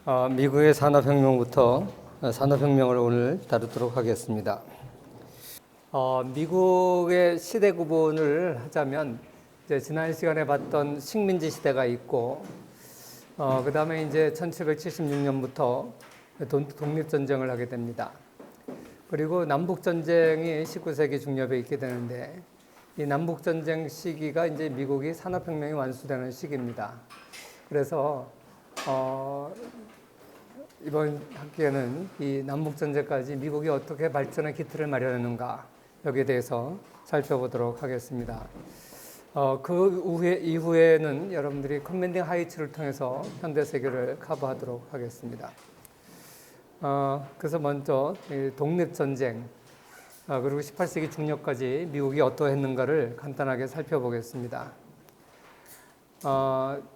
미국의 산업혁명부터 산업혁명을 오늘 다루도록 하겠습니다. 미국의 시대 구분을 하자면 이제 지난 시간에 봤던 식민지 시대가 있고, 그 다음에 이제 1776년부터 독립전쟁을 하게 됩니다. 그리고 남북전쟁이 19세기 중엽에 있게 되는데, 이 남북전쟁 시기가 이제 미국이 산업혁명이 완수되는 시기입니다. 그래서 이번 학기에는 이 남북전쟁까지 미국이 어떻게 발전의 기틀을 마련했는가, 여기에 대해서 살펴보도록 하겠습니다. 그 이후에는 여러분들이 커맨딩 하이츠를 통해서 현대 세계를 커버하도록 하겠습니다. 그래서 먼저 독립전쟁, 그리고 18세기 중葉까지 미국이 어떠했는가를 간단하게 살펴보겠습니다.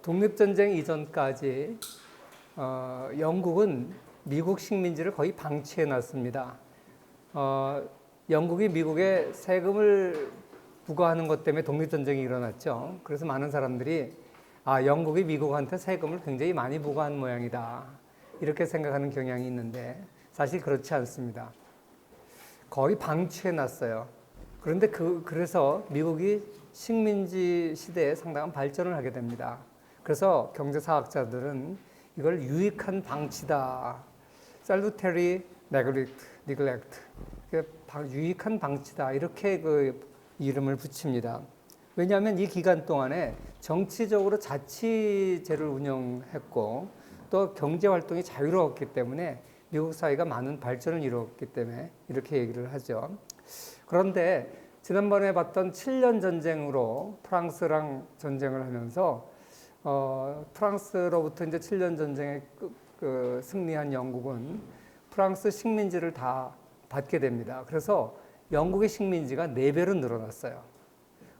독립전쟁 이전까지 영국은 미국 식민지를 거의 방치해 놨습니다. 영국이 미국에 세금을 부과하는 것 때문에 독립전쟁이 일어났죠. 그래서 많은 사람들이 영국이 미국한테 세금을 굉장히 많이 부과한 모양이다, 이렇게 생각하는 경향이 있는데 사실 그렇지 않습니다. 거의 방치해 놨어요. 그런데 그래서 미국이 식민지 시대에 상당한 발전을 하게 됩니다. 그래서 경제사학자들은 이걸 유익한 방치다, salutary neglect, 유익한 방치다, 이렇게 그 이름을 붙입니다. 왜냐하면 이 기간 동안에 정치적으로 자치제를 운영했고 또 경제활동이 자유로웠기 때문에 미국 사회가 많은 발전을 이루었기 때문에 이렇게 얘기를 하죠. 그런데 지난번에 봤던 7년 전쟁으로 프랑스랑 전쟁을 하면서 프랑스로부터 이제 7년 전쟁에 승리한 영국은 프랑스 식민지를 다 받게 됩니다. 그래서 영국의 식민지가 4배로 늘어났어요.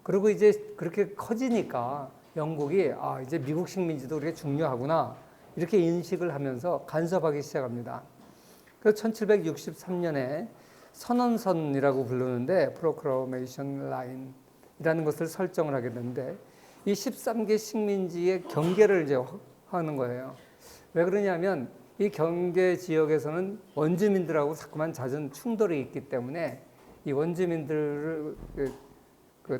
그리고 이제 그렇게 커지니까 영국이 이제 미국 식민지도 그렇게 중요하구나, 이렇게 인식을 하면서 간섭하기 시작합니다. 그래서 1763년에 선언선이라고 부르는데 Proclamation Line이라는 것을 설정을 하게 되는데 이 13개 식민지의 경계를 이제 하는 거예요. 왜 그러냐면 이 경계 지역에서는 원주민들하고 자꾸만 잦은 충돌이 있기 때문에 이 원주민들을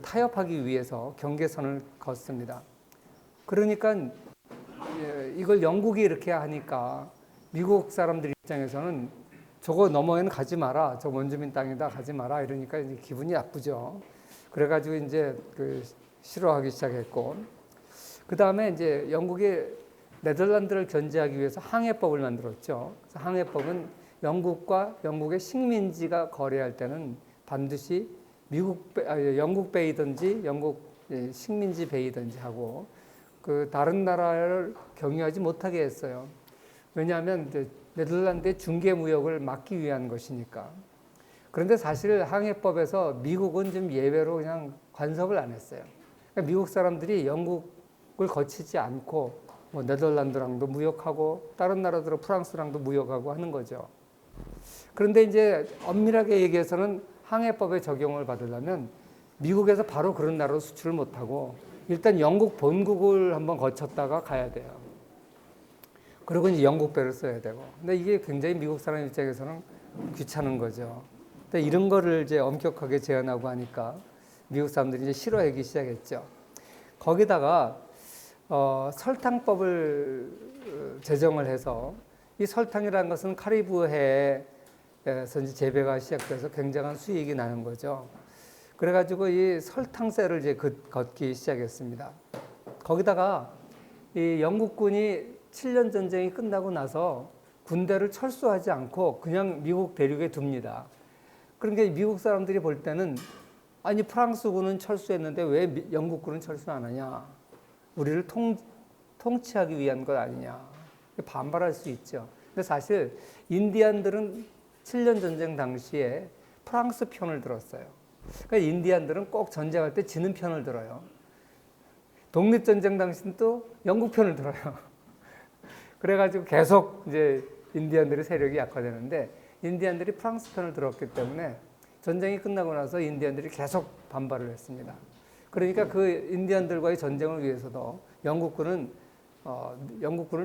타협하기 위해서 경계선을 걷습니다. 그러니까 이걸 영국이 이렇게 하니까 미국 사람들 입장에서는 저거 너머에는 가지 마라, 저 원주민 땅이다 가지 마라, 이러니까 이제 기분이 나쁘죠. 그래가지고 이제 싫어하기 시작했고, 그 다음에 이제 영국이 네덜란드를 견제하기 위해서 항해법을 만들었죠. 그래서 항해법은 영국과 영국의 식민지가 거래할 때는 반드시 영국 베이든지 영국 식민지 베이든지 하고 다른 나라를 경유하지 못하게 했어요. 왜냐하면 이제 네덜란드의 중개 무역을 막기 위한 것이니까. 그런데 사실 항해법에서 미국은 좀 예외로 그냥 간섭을 안 했어요. 그러니까 미국 사람들이 영국을 거치지 않고 네덜란드랑도 무역하고 다른 나라들 프랑스랑도 무역하고 하는 거죠. 그런데 이제 엄밀하게 얘기해서는 항해법의 적용을 받으려면 미국에서 바로 그런 나라로 수출을 못하고 일단 영국 본국을 한번 거쳤다가 가야 돼요. 그리고 이제 영국 배를 써야 되고. 근데 이게 굉장히 미국 사람 입장에서는 귀찮은 거죠. 근데 이런 거를 이제 엄격하게 제한하고 하니까 미국 사람들이 이제 싫어하기 시작했죠. 거기다가 설탕법을 제정을 해서 이 설탕이라는 것은 카리브해에서 이제 재배가 시작돼서 굉장한 수익이 나는 거죠. 그래가지고 이 설탕세를 이제 걷기 시작했습니다. 거기다가 이 영국군이 7년 전쟁이 끝나고 나서 군대를 철수하지 않고 그냥 미국 대륙에 둡니다. 그러니까 미국 사람들이 볼 때는 아니 프랑스군은 철수했는데 왜 영국군은 철수 안 하냐? 우리를 통치하기 위한 것 아니냐? 반발할 수 있죠. 근데 사실 인디안들은 7년 전쟁 당시에 프랑스 편을 들었어요. 그러니까 인디안들은 꼭 전쟁할 때 지는 편을 들어요. 독립전쟁 당시는 또 영국 편을 들어요. 그래가지고 계속 이제 인디안들의 세력이 약화되는데 인디안들이 프랑스 편을 들었기 때문에 전쟁이 끝나고 나서 인디안들이 계속 반발을 했습니다. 그러니까 그 인디안들과의 전쟁을 위해서도 영국군을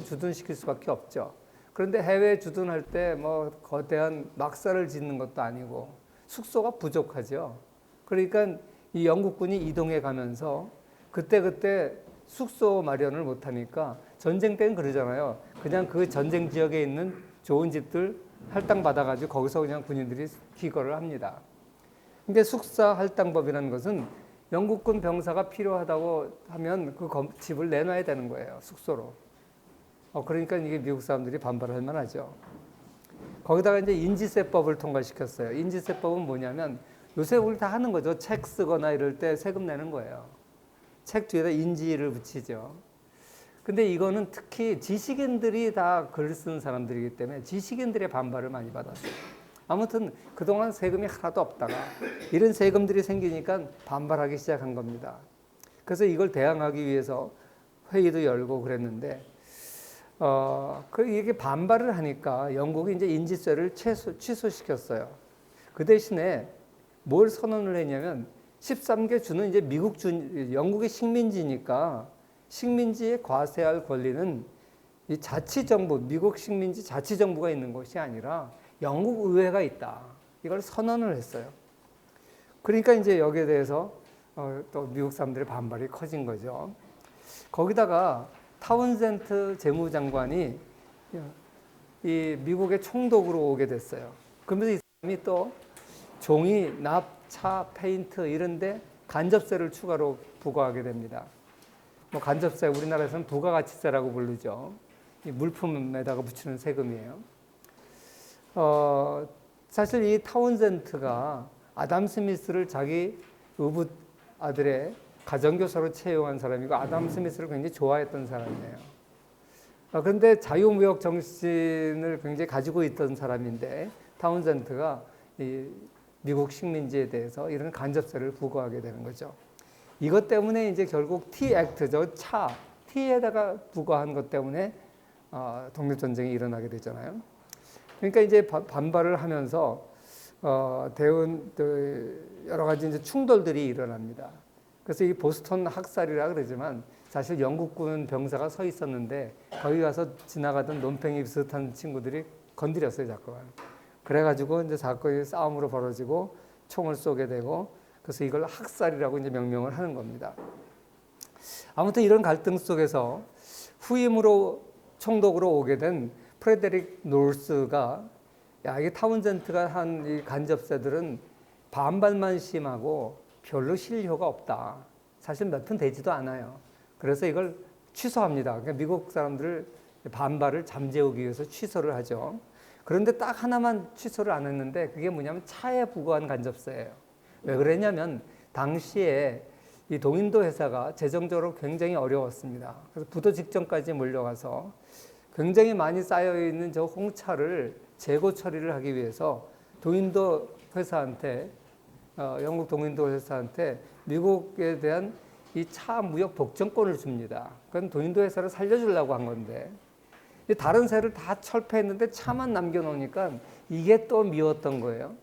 주둔시킬 수밖에 없죠. 그런데 해외 주둔할 때 뭐 거대한 막사를 짓는 것도 아니고 숙소가 부족하죠. 그러니까 이 영국군이 이동해 가면서 그때그때 숙소 마련을 못하니까 전쟁 때는 그러잖아요. 그냥 그 전쟁 지역에 있는 좋은 집들 할당 받아가지고 거기서 그냥 군인들이 기거를 합니다. 근데 숙사 할당법이라는 것은 영국군 병사가 필요하다고 하면 그 집을 내놔야 되는 거예요. 숙소로. 그러니까 이게 미국 사람들이 반발할 만하죠. 거기다가 이제 인지세법을 통과시켰어요. 인지세법은 뭐냐면 요새 우리 다 하는 거죠. 책 쓰거나 이럴 때 세금 내는 거예요. 책 뒤에다 인지를 붙이죠. 근데 이거는 특히 지식인들이 다 글 쓰는 사람들이기 때문에 지식인들의 반발을 많이 받았어요. 아무튼 그동안 세금이 하나도 없다가 이런 세금들이 생기니까 반발하기 시작한 겁니다. 그래서 이걸 대항하기 위해서 회의도 열고 그랬는데, 이게 반발을 하니까 영국이 이제 인지세를 취소시켰어요. 그 대신에 뭘 선언을 했냐면 13개 주는 이제 영국의 식민지니까 식민지에 과세할 권리는 이 자치정부, 미국 식민지 자치정부가 있는 것이 아니라 영국 의회가 있다. 이걸 선언을 했어요. 그러니까 이제 여기에 대해서 또 미국 사람들의 반발이 커진 거죠. 거기다가 타운센트 재무장관이 이 미국의 총독으로 오게 됐어요. 그러면서 이 사람이 또 종이, 납, 차, 페인트 이런데 간접세를 추가로 부과하게 됩니다. 뭐 간접세 우리나라에서는 부가가치세라고 부르죠. 이 물품에다가 붙이는 세금이에요. 사실 이 타운센트가 아담 스미스를 자기 의붓 아들의 가정교사로 채용한 사람이고 아담 스미스를 굉장히 좋아했던 사람이에요. 그런데 자유무역 정신을 굉장히 가지고 있던 사람인데 타운센트가 이 미국 식민지에 대해서 이런 간접세를 부과하게 되는 거죠. 이것 때문에 이제 결국 티 액트죠. 티에다가 부과한 것 때문에 독립전쟁이 일어나게 되잖아요. 그러니까 이제 반발을 하면서 여러 가지 이제 충돌들이 일어납니다. 그래서 이 보스턴 학살이라 그러지만 사실 영국군 병사가 서 있었는데 거기 가서 지나가던 논팽이 비슷한 친구들이 건드렸어요, 자꾸만. 그래가지고 이제 사건이 싸움으로 벌어지고 총을 쏘게 되고 그래서 이걸 학살이라고 이제 명명을 하는 겁니다. 아무튼 이런 갈등 속에서 후임으로 총독으로 오게 된 프레데릭 노스가 이게 타운센트가 한 이 간접세들은 반발만 심하고 별로 실효가 없다. 사실 몇 푼 되지도 않아요. 그래서 이걸 취소합니다. 그러니까 미국 사람들 반발을 잠재우기 위해서 취소를 하죠. 그런데 딱 하나만 취소를 안 했는데 그게 뭐냐면 차에 부과한 간접세예요. 왜 그랬냐면 당시에 이 동인도 회사가 재정적으로 굉장히 어려웠습니다. 그래서 부도 직전까지 몰려가서 굉장히 많이 쌓여있는 저 홍차를 재고 처리를 하기 위해서 동인도 회사한테 영국 동인도 회사한테 미국에 대한 이 차 무역 독점권을 줍니다. 그건 동인도 회사를 살려주려고 한 건데 다른 새를 다 철폐했는데 차만 남겨놓으니까 이게 또 미웠던 거예요.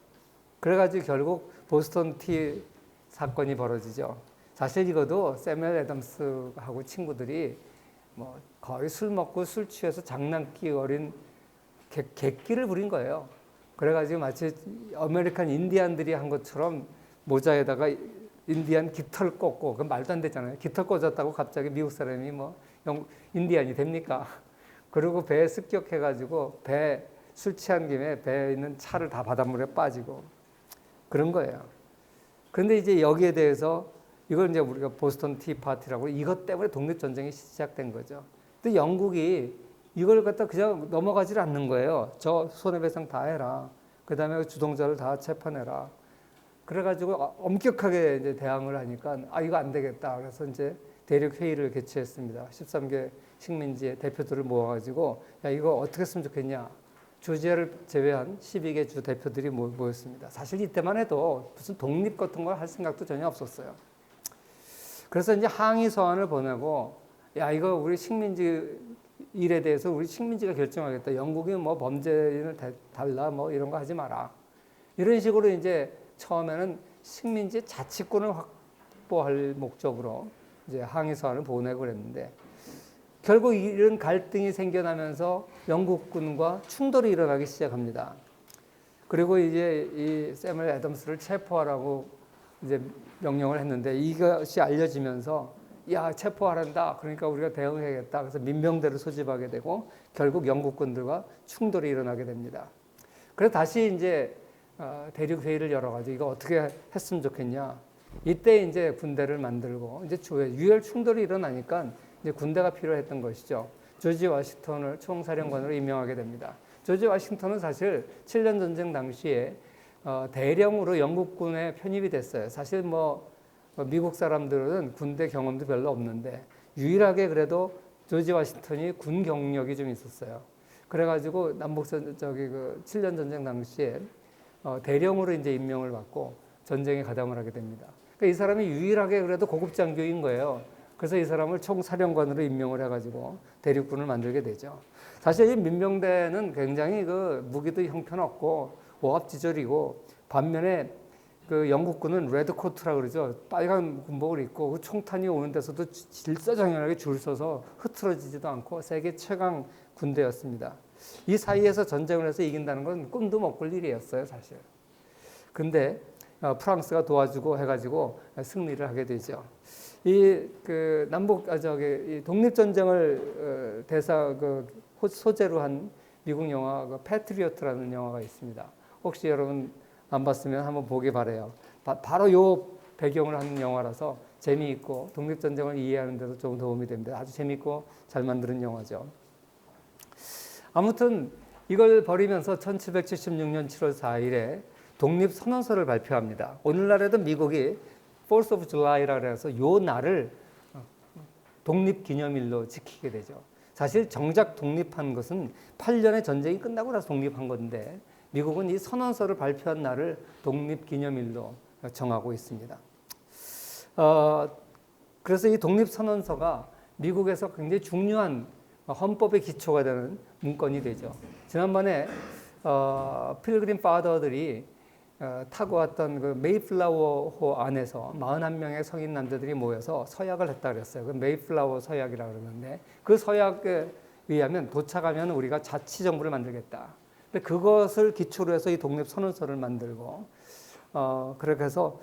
그래가지고 결국 보스턴 티 사건이 벌어지죠. 사실 이것도 세뮤엘 애덤스하고 친구들이 뭐 거의 술 먹고 술 취해서 장난기 어린 객기를 부린 거예요. 그래가지고 마치 아메리칸 인디안들이 한 것처럼 모자에다가 인디안 깃털 꽂고, 그 말도 안 되잖아요. 깃털 꽂았다고 갑자기 미국 사람이 뭐 인디안이 됩니까? 그리고 배에 습격해가지고 술 취한 김에 배에 있는 차를 다 바닷물에 빠지고 그런 거예요. 그런데 이제 여기에 대해서 이걸 이제 우리가 보스턴 티 파티라고 이것 때문에 독립전쟁이 시작된 거죠. 근데 영국이 이걸 갖다 그냥 넘어가질 않는 거예요. 저 손해배상 다 해라. 그 다음에 주동자를 다 재판해라. 그래가지고 엄격하게 이제 대항을 하니까 이거 안 되겠다. 그래서 이제 대륙 회의를 개최했습니다. 13개 식민지의 대표들을 모아가지고 이거 어떻게 했으면 좋겠냐. 조지아를 제외한 12개 주 대표들이 모였습니다. 사실 이때만 해도 무슨 독립 같은 걸 할 생각도 전혀 없었어요. 그래서 이제 항의 서한을 보내고 이거 우리 식민지 일에 대해서 우리 식민지가 결정하겠다. 영국이 뭐 범죄인을 달라 뭐 이런 거 하지 마라. 이런 식으로 이제 처음에는 식민지 자치권을 확보할 목적으로 이제 항의 서한을 보내고 그랬는데 결국 이런 갈등이 생겨나면서 영국군과 충돌이 일어나기 시작합니다. 그리고 이제 이 세물 애덤스를 체포하라고 이제 명령을 했는데 이것이 알려지면서 야, 체포하란다. 그러니까 우리가 대응해야겠다. 그래서 민병대를 소집하게 되고 결국 영국군들과 충돌이 일어나게 됩니다. 그래서 다시 이제 대륙 회의를 열어가지고 이거 어떻게 했으면 좋겠냐. 이때 이제 군대를 만들고 이제 유혈 충돌이 일어나니까 이제 군대가 필요했던 것이죠. 조지 워싱턴을 총사령관으로 임명하게 됩니다. 조지 워싱턴은 사실 7년 전쟁 당시에 대령으로 영국군에 편입이 됐어요. 사실 미국 사람들은 군대 경험도 별로 없는데 유일하게 그래도 조지 워싱턴이 군 경력이 좀 있었어요. 그래가지고 남북전 7년 전쟁 당시에 대령으로 이제 임명을 받고 전쟁에 가담을 하게 됩니다. 그러니까 이 사람이 유일하게 그래도 고급 장교인 거예요. 그래서 이 사람을 총사령관으로 임명을 해가지고 대륙군을 만들게 되죠. 사실 이 민병대는 굉장히 그 무기도 형편없고 오합지졸이고 반면에 그 영국군은 레드코트라 그러죠. 빨간 군복을 입고 그 총탄이 오는 데서도 질서정연하게 줄 서서 흐트러지지도 않고 세계 최강 군대였습니다. 이 사이에서 전쟁을 해서 이긴다는 건 꿈도 못 꿀 일이었어요, 사실. 근데 프랑스가 도와주고 해가지고 승리를 하게 되죠. 이 독립전쟁을 소재로 한 미국 영화 패트리어트라는 영화가 있습니다. 혹시 여러분 안 봤으면 한번 보기 바래요. 바로 요 배경을 하는 영화라서 재미있고 독립전쟁을 이해하는 데도 좀 도움이 됩니다. 아주 재미있고 잘 만든 영화죠. 아무튼 이걸 벌이면서 1776년 7월 4일에 독립선언서를 발표합니다. 오늘날에도 미국이 4th of July라고 해서 요 날을 독립기념일로 지키게 되죠. 사실 정작 독립한 것은 8년의 전쟁이 끝나고 나서 독립한 건데 미국은 이 선언서를 발표한 날을 독립기념일로 정하고 있습니다. 그래서 이 독립선언서가 미국에서 굉장히 중요한 헌법의 기초가 되는 문건이 되죠. 지난번에 필그림 파더들이 타고 왔던 그 메이플라워호 안에서 41명의 성인 남자들이 모여서 서약을 했다 그랬어요. 그 메이플라워 서약이라고 그러는데 그 서약에 의하면 도착하면 우리가 자치정부를 만들겠다. 근데 그것을 기초로 해서 이 독립선언서를 만들고 그렇게 해서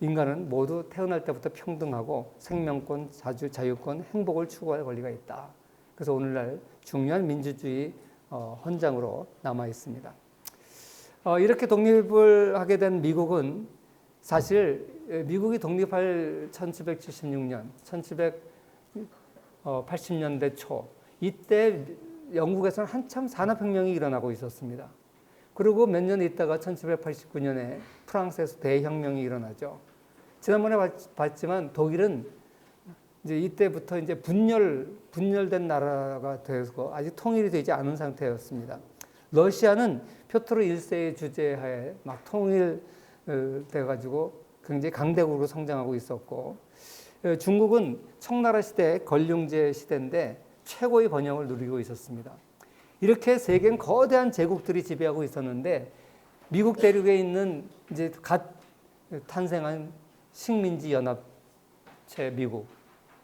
인간은 모두 태어날 때부터 평등하고 생명권, 자유권, 행복을 추구할 권리가 있다. 그래서 오늘날 중요한 민주주의 헌장으로 남아 있습니다. 이렇게 독립을 하게 된 미국은 사실 미국이 독립할 1776년, 1780년대 초 이때 영국에서는 한참 산업혁명이 일어나고 있었습니다. 그리고 몇 년 있다가 1789년에 프랑스에서 대혁명이 일어나죠. 지난번에 봤지만 독일은 이제 이때부터 이제 분열된 나라가 되어서 아직 통일이 되지 않은 상태였습니다. 러시아는 표트로 1세의 주재하에 막 통일돼가지고 굉장히 강대국으로 성장하고 있었고, 중국은 청나라 시대, 건륭제 시대인데 최고의 번영을 누리고 있었습니다. 이렇게 세계는 거대한 제국들이 지배하고 있었는데 미국 대륙에 있는 이제 갓 탄생한 식민지 연합체 미국,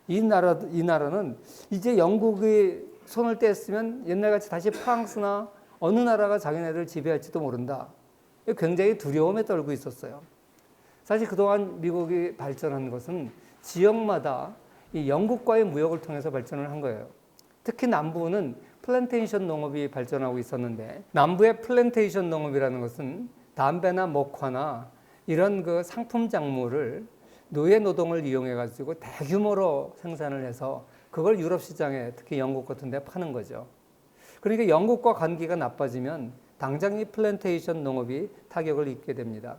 이 나라는 이제 영국이 손을 뗐으면 옛날같이 다시 프랑스나 어느 나라가 자기네들을 지배할지도 모른다. 굉장히 두려움에 떨고 있었어요. 사실 그동안 미국이 발전한 것은 지역마다 이 영국과의 무역을 통해서 발전을 한 거예요. 특히 남부는 플랜테이션 농업이 발전하고 있었는데, 남부의 플랜테이션 농업이라는 것은 담배나 목화나 이런 그 상품 작물을 노예 노동을 이용해 가지고 대규모로 생산을 해서 그걸 유럽 시장에 특히 영국 같은 데 파는 거죠. 그러니까 영국과 관계가 나빠지면 당장 이 플랜테이션 농업이 타격을 입게 됩니다.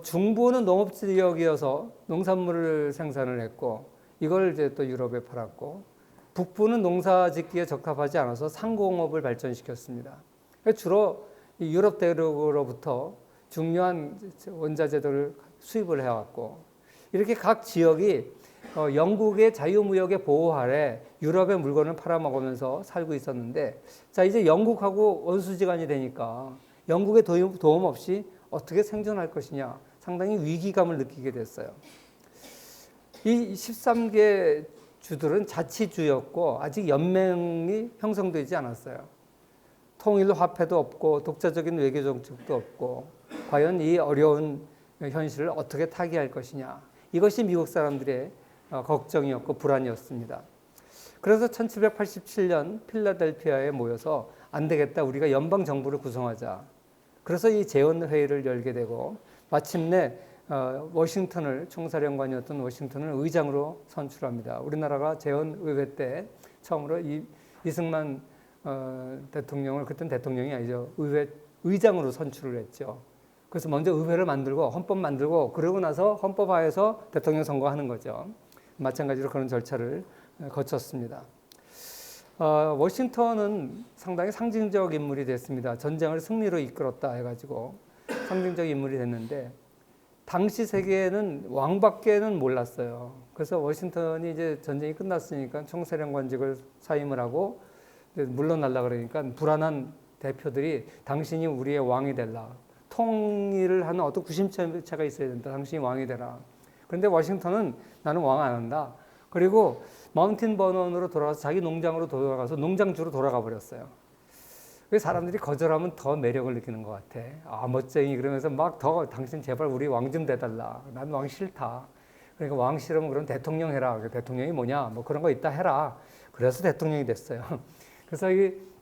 중부는 농업 지역이어서 농산물을 생산을 했고 이걸 이제 또 유럽에 팔았고, 북부는 농사 짓기에 적합하지 않아서 상공업을 발전시켰습니다. 주로 유럽 대륙으로부터 중요한 원자재들을 수입을 해왔고, 이렇게 각 지역이 영국의 자유무역의 보호 아래 유럽의 물건을 팔아먹으면서 살고 있었는데, 자 이제 영국하고 원수지간이 되니까 영국의 도움 없이 어떻게 생존할 것이냐, 상당히 위기감을 느끼게 됐어요. 이 13개 주들은 자치주였고 아직 연맹이 형성되지 않았어요. 통일 화폐도 없고 독자적인 외교 정책도 없고 과연 이 어려운 현실을 어떻게 타개할 것이냐. 이것이 미국 사람들의 걱정이었고 불안이었습니다. 그래서 1787년 필라델피아에 모여서 안 되겠다. 우리가 연방 정부를 구성하자. 그래서 이 재헌 회의를 열게 되고 마침내 워싱턴을 총사령관이었던 워싱턴을 의장으로 선출합니다. 우리나라가 재헌의회 때 처음으로 이승만 대통령을 그때는 대통령이 아니죠. 의회 의장으로 선출을 했죠. 그래서 먼저 의회를 만들고 헌법 만들고 그러고 나서 헌법화해서 대통령 선거하는 거죠. 마찬가지로 그런 절차를 거쳤습니다. 워싱턴은 상당히 상징적 인물이 됐습니다. 전쟁을 승리로 이끌었다 해가지고 상징적 인물이 됐는데 당시 세계에는 왕밖에는 몰랐어요. 그래서 워싱턴이 이제 전쟁이 끝났으니까 총사령관직을 사임을 하고 물러나려고 그러니까 불안한 대표들이 당신이 우리의 왕이 되라. 통일을 하는 어떤 구심체가 있어야 된다. 당신이 왕이 되라. 그런데 워싱턴은 나는 왕 안 한다. 그리고 마운틴 버넌으로 돌아가서 자기 농장으로 돌아가서 농장주로 돌아가 버렸어요. 그래서 사람들이 거절하면 더 매력을 느끼는 것 같아. 아, 멋쟁이. 그러면서 막 더 당신 제발 우리 왕 좀 돼달라. 난 왕 싫다. 그러니까 왕 싫으면 그럼 대통령 해라. 대통령이 뭐냐? 뭐 그런 거 있다 해라. 그래서 대통령이 됐어요. 그래서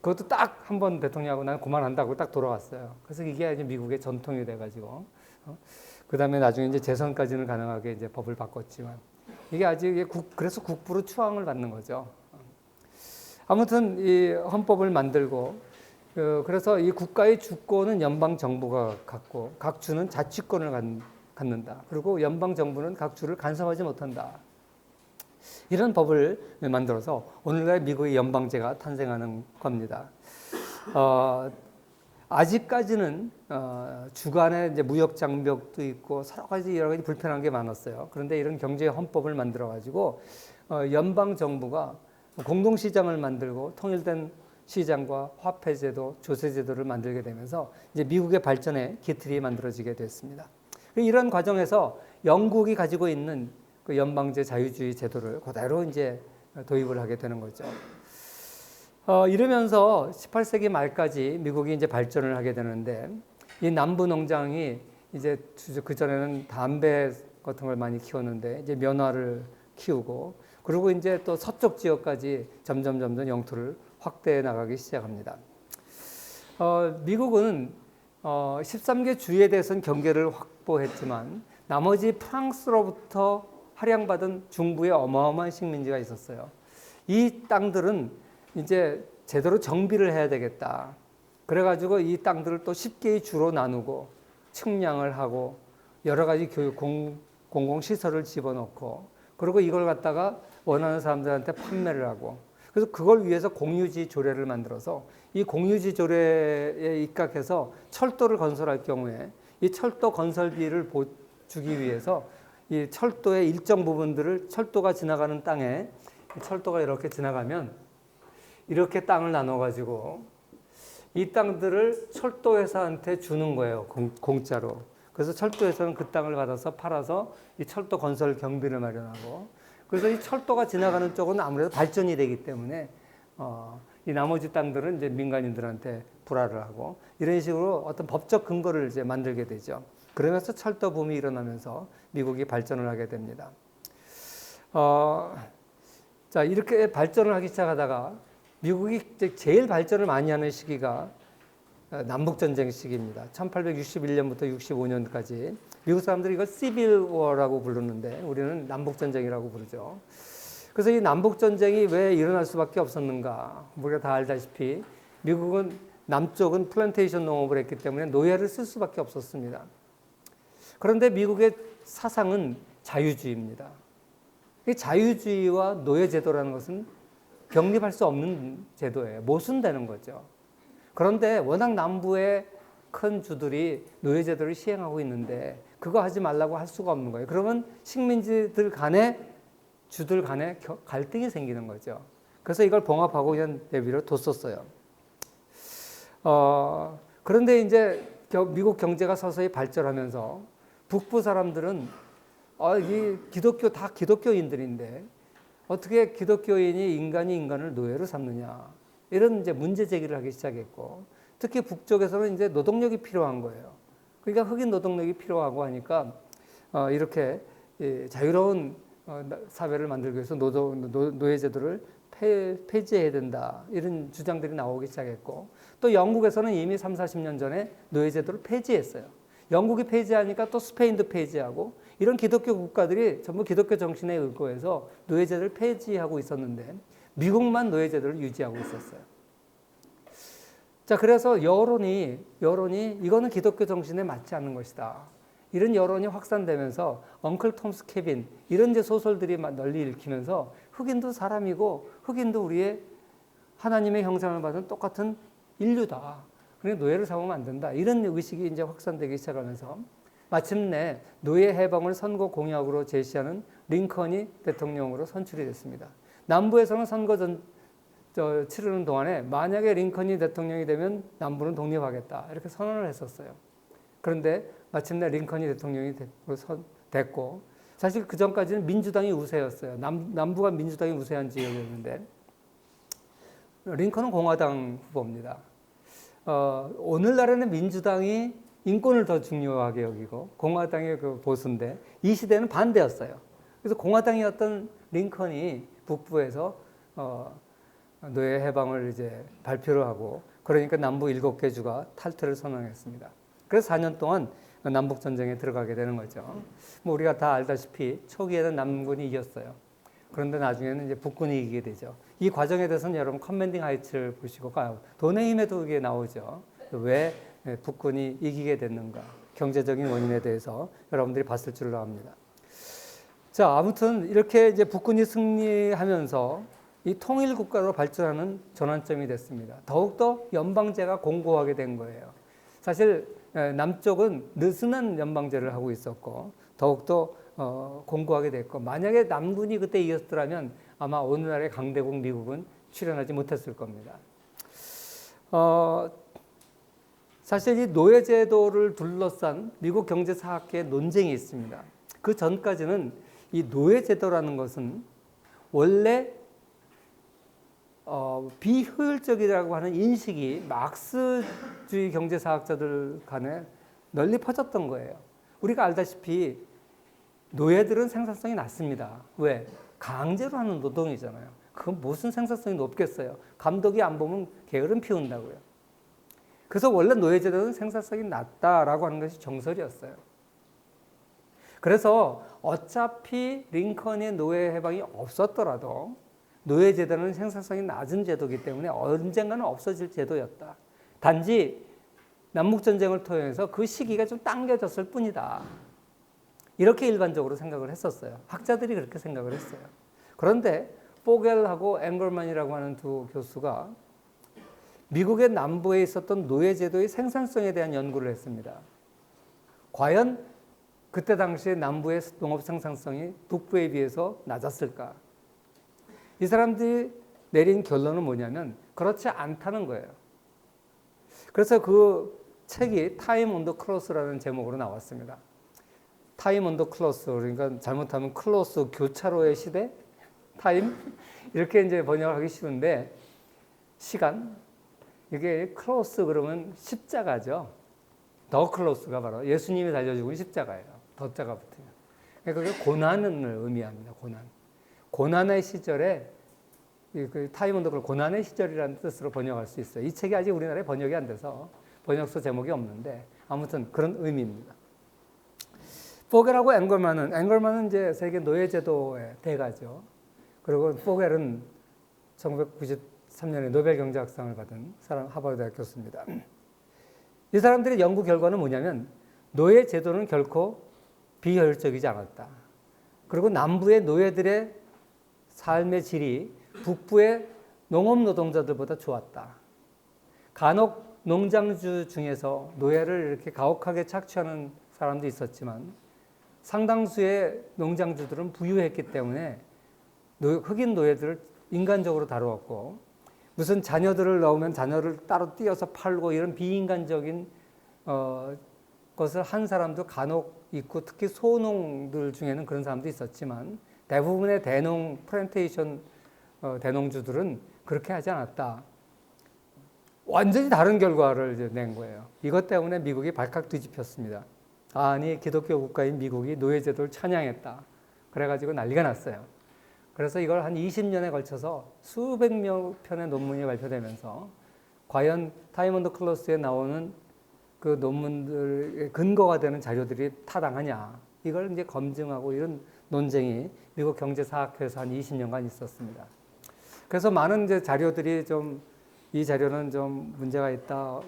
그것도 딱 한 번 대통령하고 난 그만한다고 딱 돌아갔어요. 그래서 이게 이제 미국의 전통이 돼가지고 그 다음에 나중에 이제 재선까지는 가능하게 이제 법을 바꿨지만 이게 아직 그래서 국부로 추앙을 받는 거죠. 아무튼 이 헌법을 만들고 그래서 이 국가의 주권은 연방 정부가 갖고 각 주는 자치권을 갖는다. 그리고 연방 정부는 각 주를 간섭하지 못한다. 이런 법을 만들어서 오늘날 미국의 연방제가 탄생하는 겁니다. 아직까지는 주간에 이제 무역 장벽도 있고 여러 가지 불편한 게 많았어요. 그런데 이런 경제 헌법을 만들어 가지고 연방 정부가 공동 시장을 만들고 통일된 시장과 화폐제도, 조세제도를 만들게 되면서 이제 미국의 발전의 기틀이 만들어지게 됐습니다. 이런 과정에서 영국이 가지고 있는 그 연방제 자유주의 제도를 그대로 이제 도입을 하게 되는 거죠. 이러면서 18세기 말까지 미국이 이제 발전을 하게 되는데 이 남부 농장이 이제 그 전에는 담배 같은 걸 많이 키웠는데 이제 면화를 키우고 그리고 이제 또 서쪽 지역까지 점점 영토를 확대해 나가기 시작합니다. 미국은 13개 주에 대해서는 경계를 확보했지만 나머지 프랑스로부터 할양받은 중부의 어마어마한 식민지가 있었어요. 이 땅들은 이제 제대로 정비를 해야 되겠다. 그래가지고 이 땅들을 또 10개의 주로 나누고 측량을 하고 여러 가지 교육 공공시설을 집어넣고 그리고 이걸 갖다가 원하는 사람들한테 판매를 하고 그래서 그걸 위해서 공유지 조례를 만들어서 이 공유지 조례에 입각해서 철도를 건설할 경우에 이 철도 건설비를 주기 위해서 이 철도의 일정 부분들을 철도가 지나가는 땅에 철도가 이렇게 지나가면 이렇게 땅을 나눠가지고 이 땅들을 철도회사한테 주는 거예요. 공짜로. 그래서 철도회사는 그 땅을 받아서 팔아서 이 철도 건설 경비를 마련하고 그래서 이 철도가 지나가는 쪽은 아무래도 발전이 되기 때문에 이 나머지 땅들은 이제 민간인들한테 불화를 하고 이런 식으로 어떤 법적 근거를 이제 만들게 되죠. 그러면서 철도 붐이 일어나면서 미국이 발전을 하게 됩니다. 자, 이렇게 발전을 하기 시작하다가 미국이 제일 발전을 많이 하는 시기가 남북전쟁 시기입니다. 1861년부터 65년까지. 미국 사람들이 이걸 시빌 워라고 부르는데 우리는 남북전쟁이라고 부르죠. 그래서 이 남북전쟁이 왜 일어날 수밖에 없었는가. 우리가 다 알다시피 미국은 남쪽은 플랜테이션 농업을 했기 때문에 노예를 쓸 수밖에 없었습니다. 그런데 미국의 사상은 자유주의입니다. 이 자유주의와 노예제도라는 것은 병립할 수 없는 제도예요. 모순되는 거죠. 그런데 워낙 남부의 큰 주들이 노예제도를 시행하고 있는데 그거 하지 말라고 할 수가 없는 거예요. 그러면 식민지들 간에 주들 간에 갈등이 생기는 거죠. 그래서 이걸 봉합하고 그냥 내비로 뒀었어요. 그런데 이제 미국 경제가 서서히 발전하면서 북부 사람들은 이 기독교인들인데 어떻게 기독교인이 인간이 인간을 노예로 삼느냐. 이런 이제 문제 제기를 하기 시작했고, 특히 북쪽에서는 이제 노동력이 필요한 거예요. 그러니까 흑인 노동력이 필요하고 하니까 이렇게 자유로운 사회를 만들기 위해서 노예제도를 폐지해야 된다. 이런 주장들이 나오기 시작했고, 또 영국에서는 이미 3, 40년 전에 노예제도를 폐지했어요. 영국이 폐지하니까 또 스페인도 폐지하고, 이런 기독교 국가들이 전부 기독교 정신에 의거해서 노예제도를 폐지하고 있었는데, 미국만 노예제도를 유지하고 있었어요. 자, 그래서 여론이 이거는 기독교 정신에 맞지 않는 것이다. 이런 여론이 확산되면서 엉클 톰스 케빈 이런 이제 소설들이 널리 읽히면서 흑인도 사람이고 흑인도 우리의 하나님의 형상을 받은 똑같은 인류다. 그러니까 노예를 삼으면 안 된다. 이런 의식이 이제 확산되기 시작하면서 마침내 노예 해방을 선거 공약으로 제시하는 링컨이 대통령으로 선출이 됐습니다. 남부에서는 선거 치르는 동안에 만약에 링컨이 대통령이 되면 남부는 독립하겠다. 이렇게 선언을 했었어요. 그런데 마침내 링컨이 대통령이 됐고, 사실 그 전까지는 민주당이 우세였어요. 남부가 민주당이 우세한 지역이었는데, 링컨은 공화당 후보입니다. 오늘날에는 민주당이 인권을 더 중요하게 여기고, 공화당의 그 보수인데, 이 시대는 반대였어요. 그래서 공화당이었던 링컨이 북부에서 노예 해방을 이제 발표를 하고, 그러니까 남부 7개 주가 탈퇴를 선언했습니다. 그래서 4년 동안 남북 전쟁에 들어가게 되는 거죠. 뭐 우리가 다 알다시피 초기에는 남군이 이겼어요. 그런데 나중에는 이제 북군이 이기게 되죠. 이 과정에 대해서는 여러분 커맨딩 하이츠를 보시고 돈의 힘에도 이게 나오죠. 왜 북군이 이기게 됐는가? 경제적인 원인에 대해서 여러분들이 봤을 줄로 압니다. 자, 아무튼 이렇게 이제 북군이 승리하면서 이 통일 국가로 발전하는 전환점이 됐습니다. 더욱더 연방제가 공고하게 된 거예요. 사실 남쪽은 느슨한 연방제를 하고 있었고 더욱더 공고하게 됐고, 만약에 남군이 그때 이겼더라면 아마 오늘날의 강대국 미국은 출현하지 못했을 겁니다. 사실 이 노예제도를 둘러싼 미국 경제사학계의 논쟁이 있습니다. 그 전까지는 이 노예제도라는 것은 원래 비효율적이라고 하는 인식이 막스주의 경제사학자들 간에 널리 퍼졌던 거예요. 우리가 알다시피 노예들은 생산성이 낮습니다. 왜? 강제로 하는 노동이잖아요. 그건 무슨 생산성이 높겠어요. 감독이 안 보면 게으름 피운다고요. 그래서 원래 노예제도는 생산성이 낮다라고 하는 것이 정설이었어요. 그래서 어차피 링컨의 노예 해방이 없었더라도 노예제도는 생산성이 낮은 제도이기 때문에 언젠가는 없어질 제도였다. 단지 남북전쟁을 통해서 그 시기가 좀 당겨졌을 뿐이다. 이렇게 일반적으로 생각을 했었어요. 학자들이 그렇게 생각을 했어요. 그런데 포겔하고 앵걸만이라고 하는 두 교수가 미국의 남부에 있었던 노예제도의 생산성에 대한 연구를 했습니다. 과연 그때 당시에 남부의 농업 생산성이 북부에 비해서 낮았을까? 이 사람들이 내린 결론은 뭐냐면 그렇지 않다는 거예요. 그래서 그 책이 타임 온 더 클로스라는 제목으로 나왔습니다. 타임 온 더 클로스, 그러니까 잘못하면 클로스 교차로의 시대? 타임? 이렇게 이제 번역하기 쉬운데, 시간? 이게 클로스 그러면 십자가죠. 더 클로스가 바로 예수님이 달려 죽은 십자가예요. 더자가 붙으면. 그게 고난을 의미합니다. 고난의 시절에 그 타임 온 더 클로스, 고난의 시절이라는 뜻으로 번역할 수 있어요. 이 책이 아직 우리나라에 번역이 안 돼서 번역서 제목이 없는데 아무튼 그런 의미입니다. 포겔하고 앵걸만은 이제 세계 노예제도의 대가죠. 그리고 포겔은 1993년에 노벨 경제학상을 받은 하버드 대학 교수입니다. 이 사람들의 연구 결과는 뭐냐면 노예제도는 결코 비효율적이지 않았다. 그리고 남부의 노예들의 삶의 질이 북부의 농업 노동자들보다 좋았다. 간혹 농장주 중에서 노예를 이렇게 가혹하게 착취하는 사람도 있었지만 상당수의 농장주들은 부유했기 때문에 흑인 노예들을 인간적으로 다루었고, 무슨 자녀들을 낳으면 자녀를 따로 띄어서 팔고 이런 비인간적인 것을 한 사람도 간혹 있고, 특히 소농들 중에는 그런 사람도 있었지만 대부분의 대농 플랜테이션 대농주들은 그렇게 하지 않았다. 완전히 다른 결과를 이제 낸 거예요. 이것 때문에 미국이 발칵 뒤집혔습니다. 아니 기독교 국가인 미국이 노예제도를 찬양했다. 그래가지고 난리가 났어요. 그래서 이걸 한 20년에 걸쳐서 수백 여 편의 논문이 발표되면서 과연 타임 앤더 클로스에 나오는 그 논문들의 근거가 되는 자료들이 타당하냐, 이걸 이제 검증하고 이런 논쟁이 미국 경제사학회에서 한 20년간 있었습니다. 그래서 많은 이제 자료들이 좀 이 자료는 좀 문제가 있다,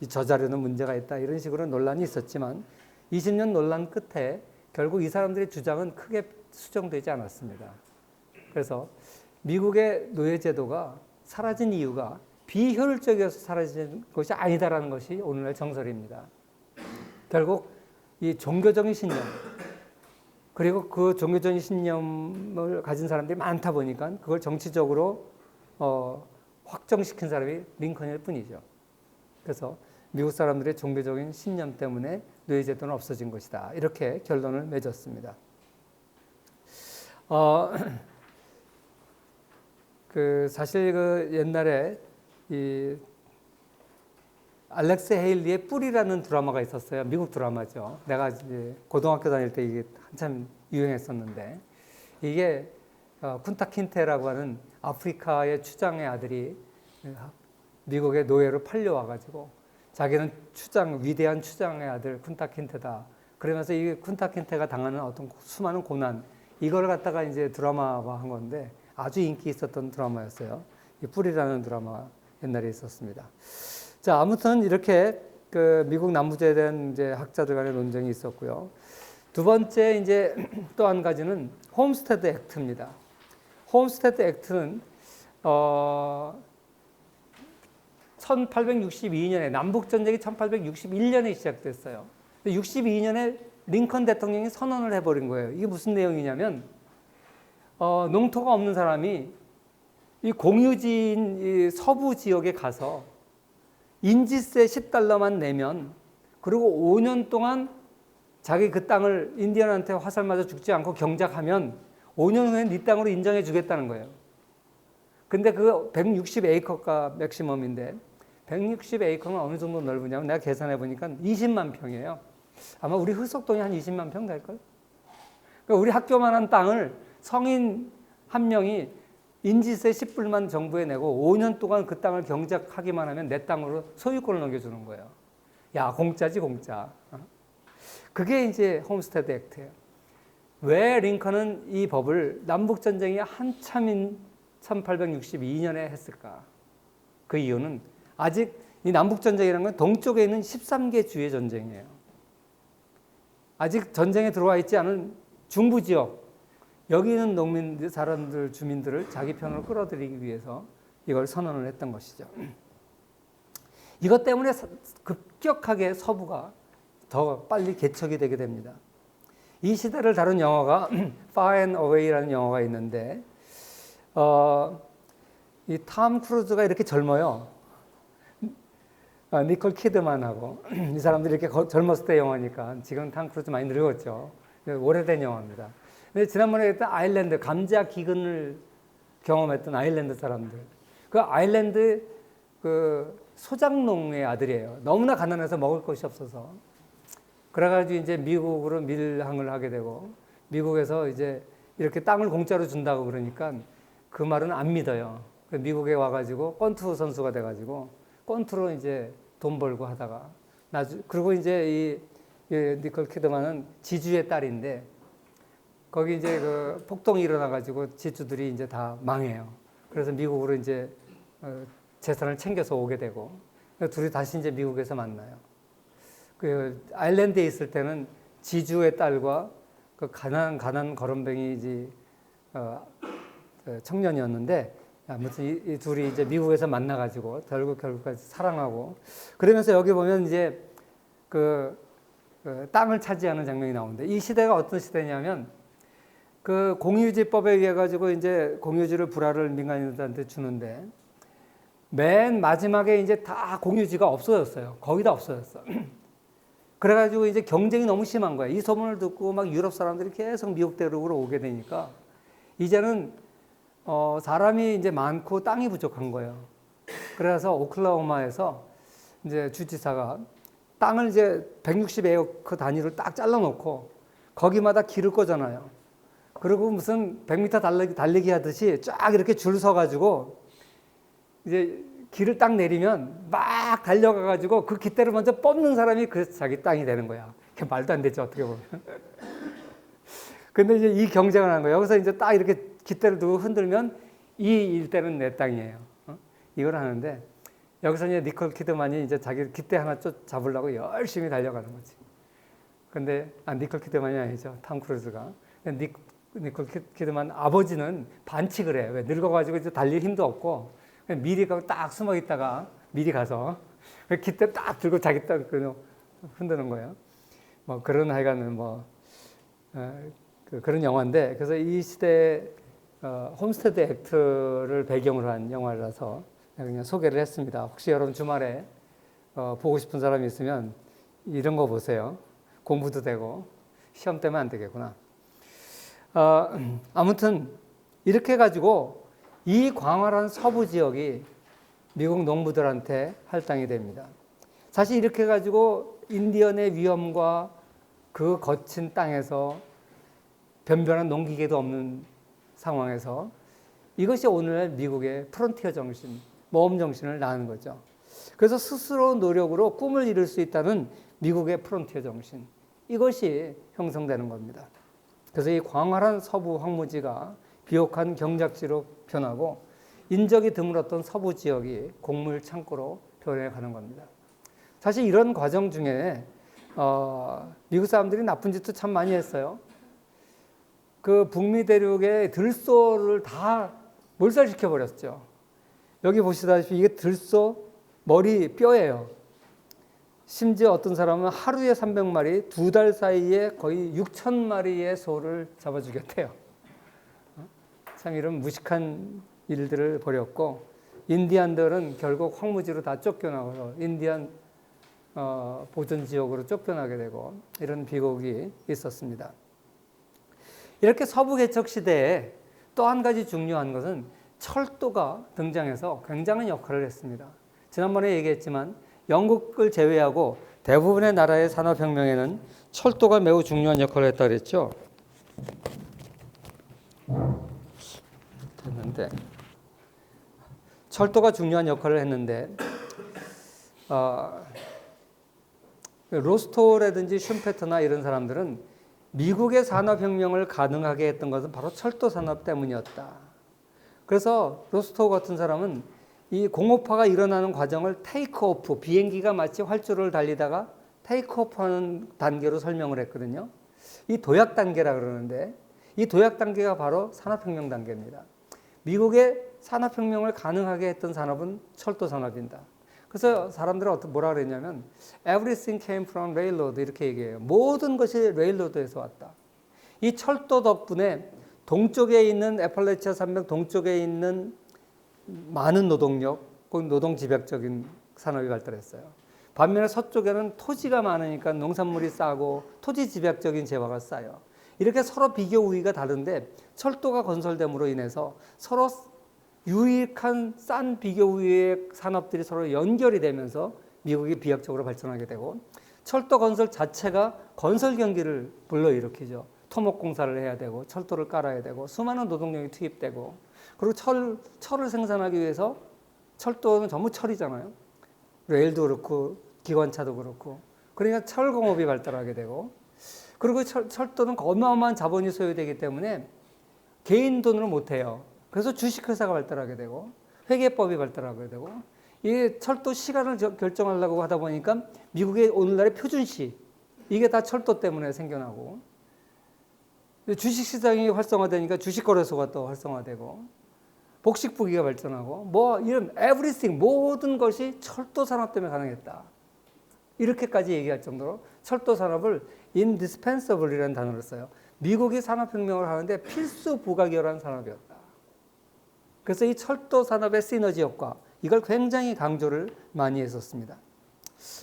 저 자료는 문제가 있다, 이런 식으로 논란이 있었지만 20년 논란 끝에 결국 이 사람들의 주장은 크게 수정되지 않았습니다. 그래서 미국의 노예제도가 사라진 이유가 비효율적이어서 사라진 것이 아니다라는 것이 오늘날 정설입니다. 결국 이 종교적인 신념, 그리고 그 종교적인 신념을 가진 사람들이 많다 보니까 그걸 정치적으로 확정시킨 사람이 링컨일 뿐이죠. 그래서 미국 사람들의 종교적인 신념 때문에 노예제도는 없어진 것이다, 이렇게 결론을 맺었습니다. 사실 그 옛날에 이 알렉스 헤일리의 뿔이라는 드라마가 있었어요. 미국 드라마죠. 내가 이제 고등학교 다닐 때 이게 한참 유행했었는데, 이게 쿤타 킨테라고 하는 아프리카의 추장의 아들이 미국의 노예로 팔려와가지고 자기는 위대한 추장의 아들 쿤타 킨테다. 그러면서 이 쿤타 킨테가 당하는 어떤 수많은 고난, 이걸 갖다가 이제 드라마화한 건데 아주 인기 있었던 드라마였어요. 이 뿔이라는 드라마 옛날에 있었습니다. 자, 아무튼 이렇게 그 미국 남부제에 대한 이제 학자들 간의 논쟁이 있었고요. 두 번째 이제 또 한 가지는 홈스테드 액트입니다. 홈스테드 액트는 1862년에 남북 전쟁이 1861년에 시작됐어요. 62년에 링컨 대통령이 선언을 해버린 거예요. 이게 무슨 내용이냐면 농토가 없는 사람이 이 공유지인 이 서부 지역에 가서 인지세 $10만 내면, 그리고 5년 동안 자기 그 땅을 인디언한테 화살 맞아 죽지 않고 경작하면 5년 후에 네 땅으로 인정해 주겠다는 거예요. 근데 그 160에이커가 맥시멈인데 160에이커는 어느 정도 넓으냐면 내가 계산해 보니까 20만 평이에요. 아마 우리 흑석동이 한 20만 평 될걸? 그러니까 우리 학교만한 땅을 성인 한 명이 인지세 10불만 정부에 내고 5년 동안 그 땅을 경작하기만 하면 내 땅으로 소유권을 넘겨주는 거예요. 야, 공짜지 공짜. 그게 이제 홈스테드 액트예요. 왜 링컨은 이 법을 남북전쟁이 한참인 1862년에 했을까? 그 이유는 아직 이 남북전쟁이라는 건 동쪽에 있는 13개 주의 전쟁이에요. 아직 전쟁에 들어와 있지 않은 중부지역, 여기 있는 농민들, 사람들, 주민들을 자기 편으로 끌어들이기 위해서 이걸 선언을 했던 것이죠. 이것 때문에 급격하게 서부가 더 빨리 개척이 되게 됩니다. 이 시대를 다룬 영화가 Far and Away라는 영화가 있는데 이 톰 크루즈가 이렇게 젊어요. 니콜 키드만하고 이 사람들이 이렇게 젊었을 때 영화니까 지금 톰 크루즈 많이 늙었죠. 오래된 영화입니다. 근데 지난번에 했던 아일랜드, 감자 기근을 경험했던 아일랜드 사람들, 그 아일랜드 그 소장농의 아들이에요. 너무나 가난해서 먹을 것이 없어서. 그래가지고 이제 미국으로 밀항을 하게 되고, 미국에서 이제 이렇게 땅을 공짜로 준다고 그러니까 그 말은 안 믿어요. 미국에 와가지고 권투 선수가 돼가지고 권투로 이제 돈 벌고 하다가 그리고 이제 이 니콜 키드만은 지주의 딸인데 거기 이제 그 폭동이 일어나가지고 지주들이 이제 다 망해요. 그래서 미국으로 이제 재산을 챙겨서 오게 되고 둘이 다시 이제 미국에서 만나요. 그 아일랜드에 있을 때는 지주의 딸과 그 가난 거름뱅이 청년이었는데 아무튼 이 둘이 이제 미국에서 만나가지고 결국까지 사랑하고 그러면서 여기 보면 이제 그 땅을 차지하는 장면이 나오는데 이 시대가 어떤 시대냐면 그 공유지법에 의해 가지고 이제 공유지를 불화를 민간인들한테 주는데 맨 마지막에 이제 다 공유지가 없어졌어요. 거의 다 없어졌어. 그래가지고 이제 경쟁이 너무 심한 거야. 이 소문을 듣고 막 유럽 사람들이 계속 미국 대륙으로 오게 되니까 이제는 사람이 이제 많고 땅이 부족한 거예요. 그래서 오클라호마에서 이제 주지사가 땅을 이제 160에이커 단위로 딱 잘라놓고 거기마다 길을 꽂아놔요. 그리고 무슨 100m 달리기 하듯이 쫙 이렇게 줄 서가지고 이제 길을 딱 내리면 막 달려가가지고 그 깃대를 먼저 뽑는 사람이 그 자기 땅이 되는 거야. 그게 말도 안 되죠, 어떻게 보면. 근데 이제 이 경쟁을 하는 거예요. 여기서 이제 딱 이렇게 깃대를 두고 흔들면 이 일대는 내 땅이에요. 이걸 하는데 여기서 이제 니콜 키드만이 이제 자기 깃대 하나 잡으려고 열심히 달려가는 거지. 근데 니콜 키드만이 아니죠. 탐 크루즈가. 니콜 키드만 아버지는 반칙을 해. 왜? 늙어가지고 이제 달릴 힘도 없고 미리 딱 숨어 있다가 미리 가서 깃대 딱 들고 자기 땅 흔드는 거예요. 뭐 그런 하여간은 그런 영화인데, 그래서 이 시대 홈스테드 액트를 배경으로 한 영화라서 그냥 소개를 했습니다. 혹시 여러분 주말에 보고 싶은 사람이 있으면 이런 거 보세요. 공부도 되고 시험 때문에 안 되겠구나. 아무튼 이렇게 해가지고 이 광활한 서부 지역이 미국 농부들한테 할당이 됩니다. 사실 이렇게 해가지고 인디언의 위험과 그 거친 땅에서 변변한 농기계도 없는 상황에서 이것이 오늘날 미국의 프론티어 정신, 모험 정신을 낳은 거죠. 그래서 스스로 노력으로 꿈을 이룰 수 있다는 미국의 프론티어 정신, 이것이 형성되는 겁니다. 그래서 이 광활한 서부 황무지가 비옥한 경작지로 변하고 인적이 드물었던 서부 지역이 곡물 창고로 변해가는 겁니다. 사실 이런 과정 중에 미국 사람들이 나쁜 짓도 참 많이 했어요. 그 북미 대륙의 들소를 다 몰살시켜 버렸죠. 여기 보시다시피 이게 들소 머리 뼈예요. 심지어 어떤 사람은 하루에 300마리, 2달 사이에 거의 6,000마리의 소를 잡아 죽였대요. 참 이런 무식한 일들을 벌였고, 인디안들은 결국 황무지로 다 쫓겨나서 인디안 보존 지역으로 쫓겨나게 되고 이런 비극이 있었습니다. 이렇게 서부 개척 시대에 또 한 가지 중요한 것은 철도가 등장해서 굉장한 역할을 했습니다. 지난번에 얘기했지만 영국을 제외하고 대부분의 나라의 산업혁명에는 철도가 매우 중요한 역할을 했다고 그랬죠. 됐는데 철도가 중요한 역할을 했는데 로스토라든지 슈페터나 이런 사람들은 미국의 산업혁명을 가능하게 했던 것은 바로 철도 산업 때문이었다. 그래서 로스토 같은 사람은 이 공업화가 일어나는 과정을 테이크오프, 비행기가 마치 활주로를 달리다가 테이크오프하는 단계로 설명을 했거든요. 이 도약 단계라 그러는데 이 도약 단계가 바로 산업혁명 단계입니다. 미국의 산업혁명을 가능하게 했던 산업은 철도 산업입니다. 그래서 사람들은 뭐라 그랬냐면 Everything came from railroad 이렇게 얘기해요. 모든 것이 레일로드에서 왔다. 이 철도 덕분에 동쪽에 있는 애팔레치아 산맥 동쪽에 있는 많은 노동력, 노동 집약적인 산업이 발달했어요. 반면에 서쪽에는 토지가 많으니까 농산물이 싸고 토지 집약적인 재화가 싸요. 이렇게 서로 비교 우위가 다른데 철도가 건설됨으로 인해서 서로 유익한 싼 비교 우위의 산업들이 서로 연결이 되면서 미국이 비약적으로 발전하게 되고 철도 건설 자체가 건설 경기를 불러일으키죠. 토목공사를 해야 되고 철도를 깔아야 되고 수많은 노동력이 투입되고 그리고 철을 생산하기 위해서 철도는 전부 철이잖아요. 레일도 그렇고 기관차도 그렇고 그러니까 철공업이 발달하게 되고 그리고 철도는 어마어마한 자본이 소요되기 때문에 개인 돈으로 못해요. 그래서 주식회사가 발달하게 되고 회계법이 발달하게 되고 이 철도 시간을 결정하려고 하다 보니까 미국의 오늘날의 표준시 이게 다 철도 때문에 생겨나고 주식시장이 활성화되니까 주식거래소가 또 활성화되고 복식부기가 발전하고 뭐 이런 everything 모든 것이 철도 산업 때문에 가능했다. 이렇게까지 얘기할 정도로 철도 산업을 indispensable이라는 단어를 써요. 미국이 산업혁명을 하는데 필수 부가결한 산업이었다. 그래서 이 철도 산업의 시너지 효과 이걸 굉장히 강조를 많이 했었습니다.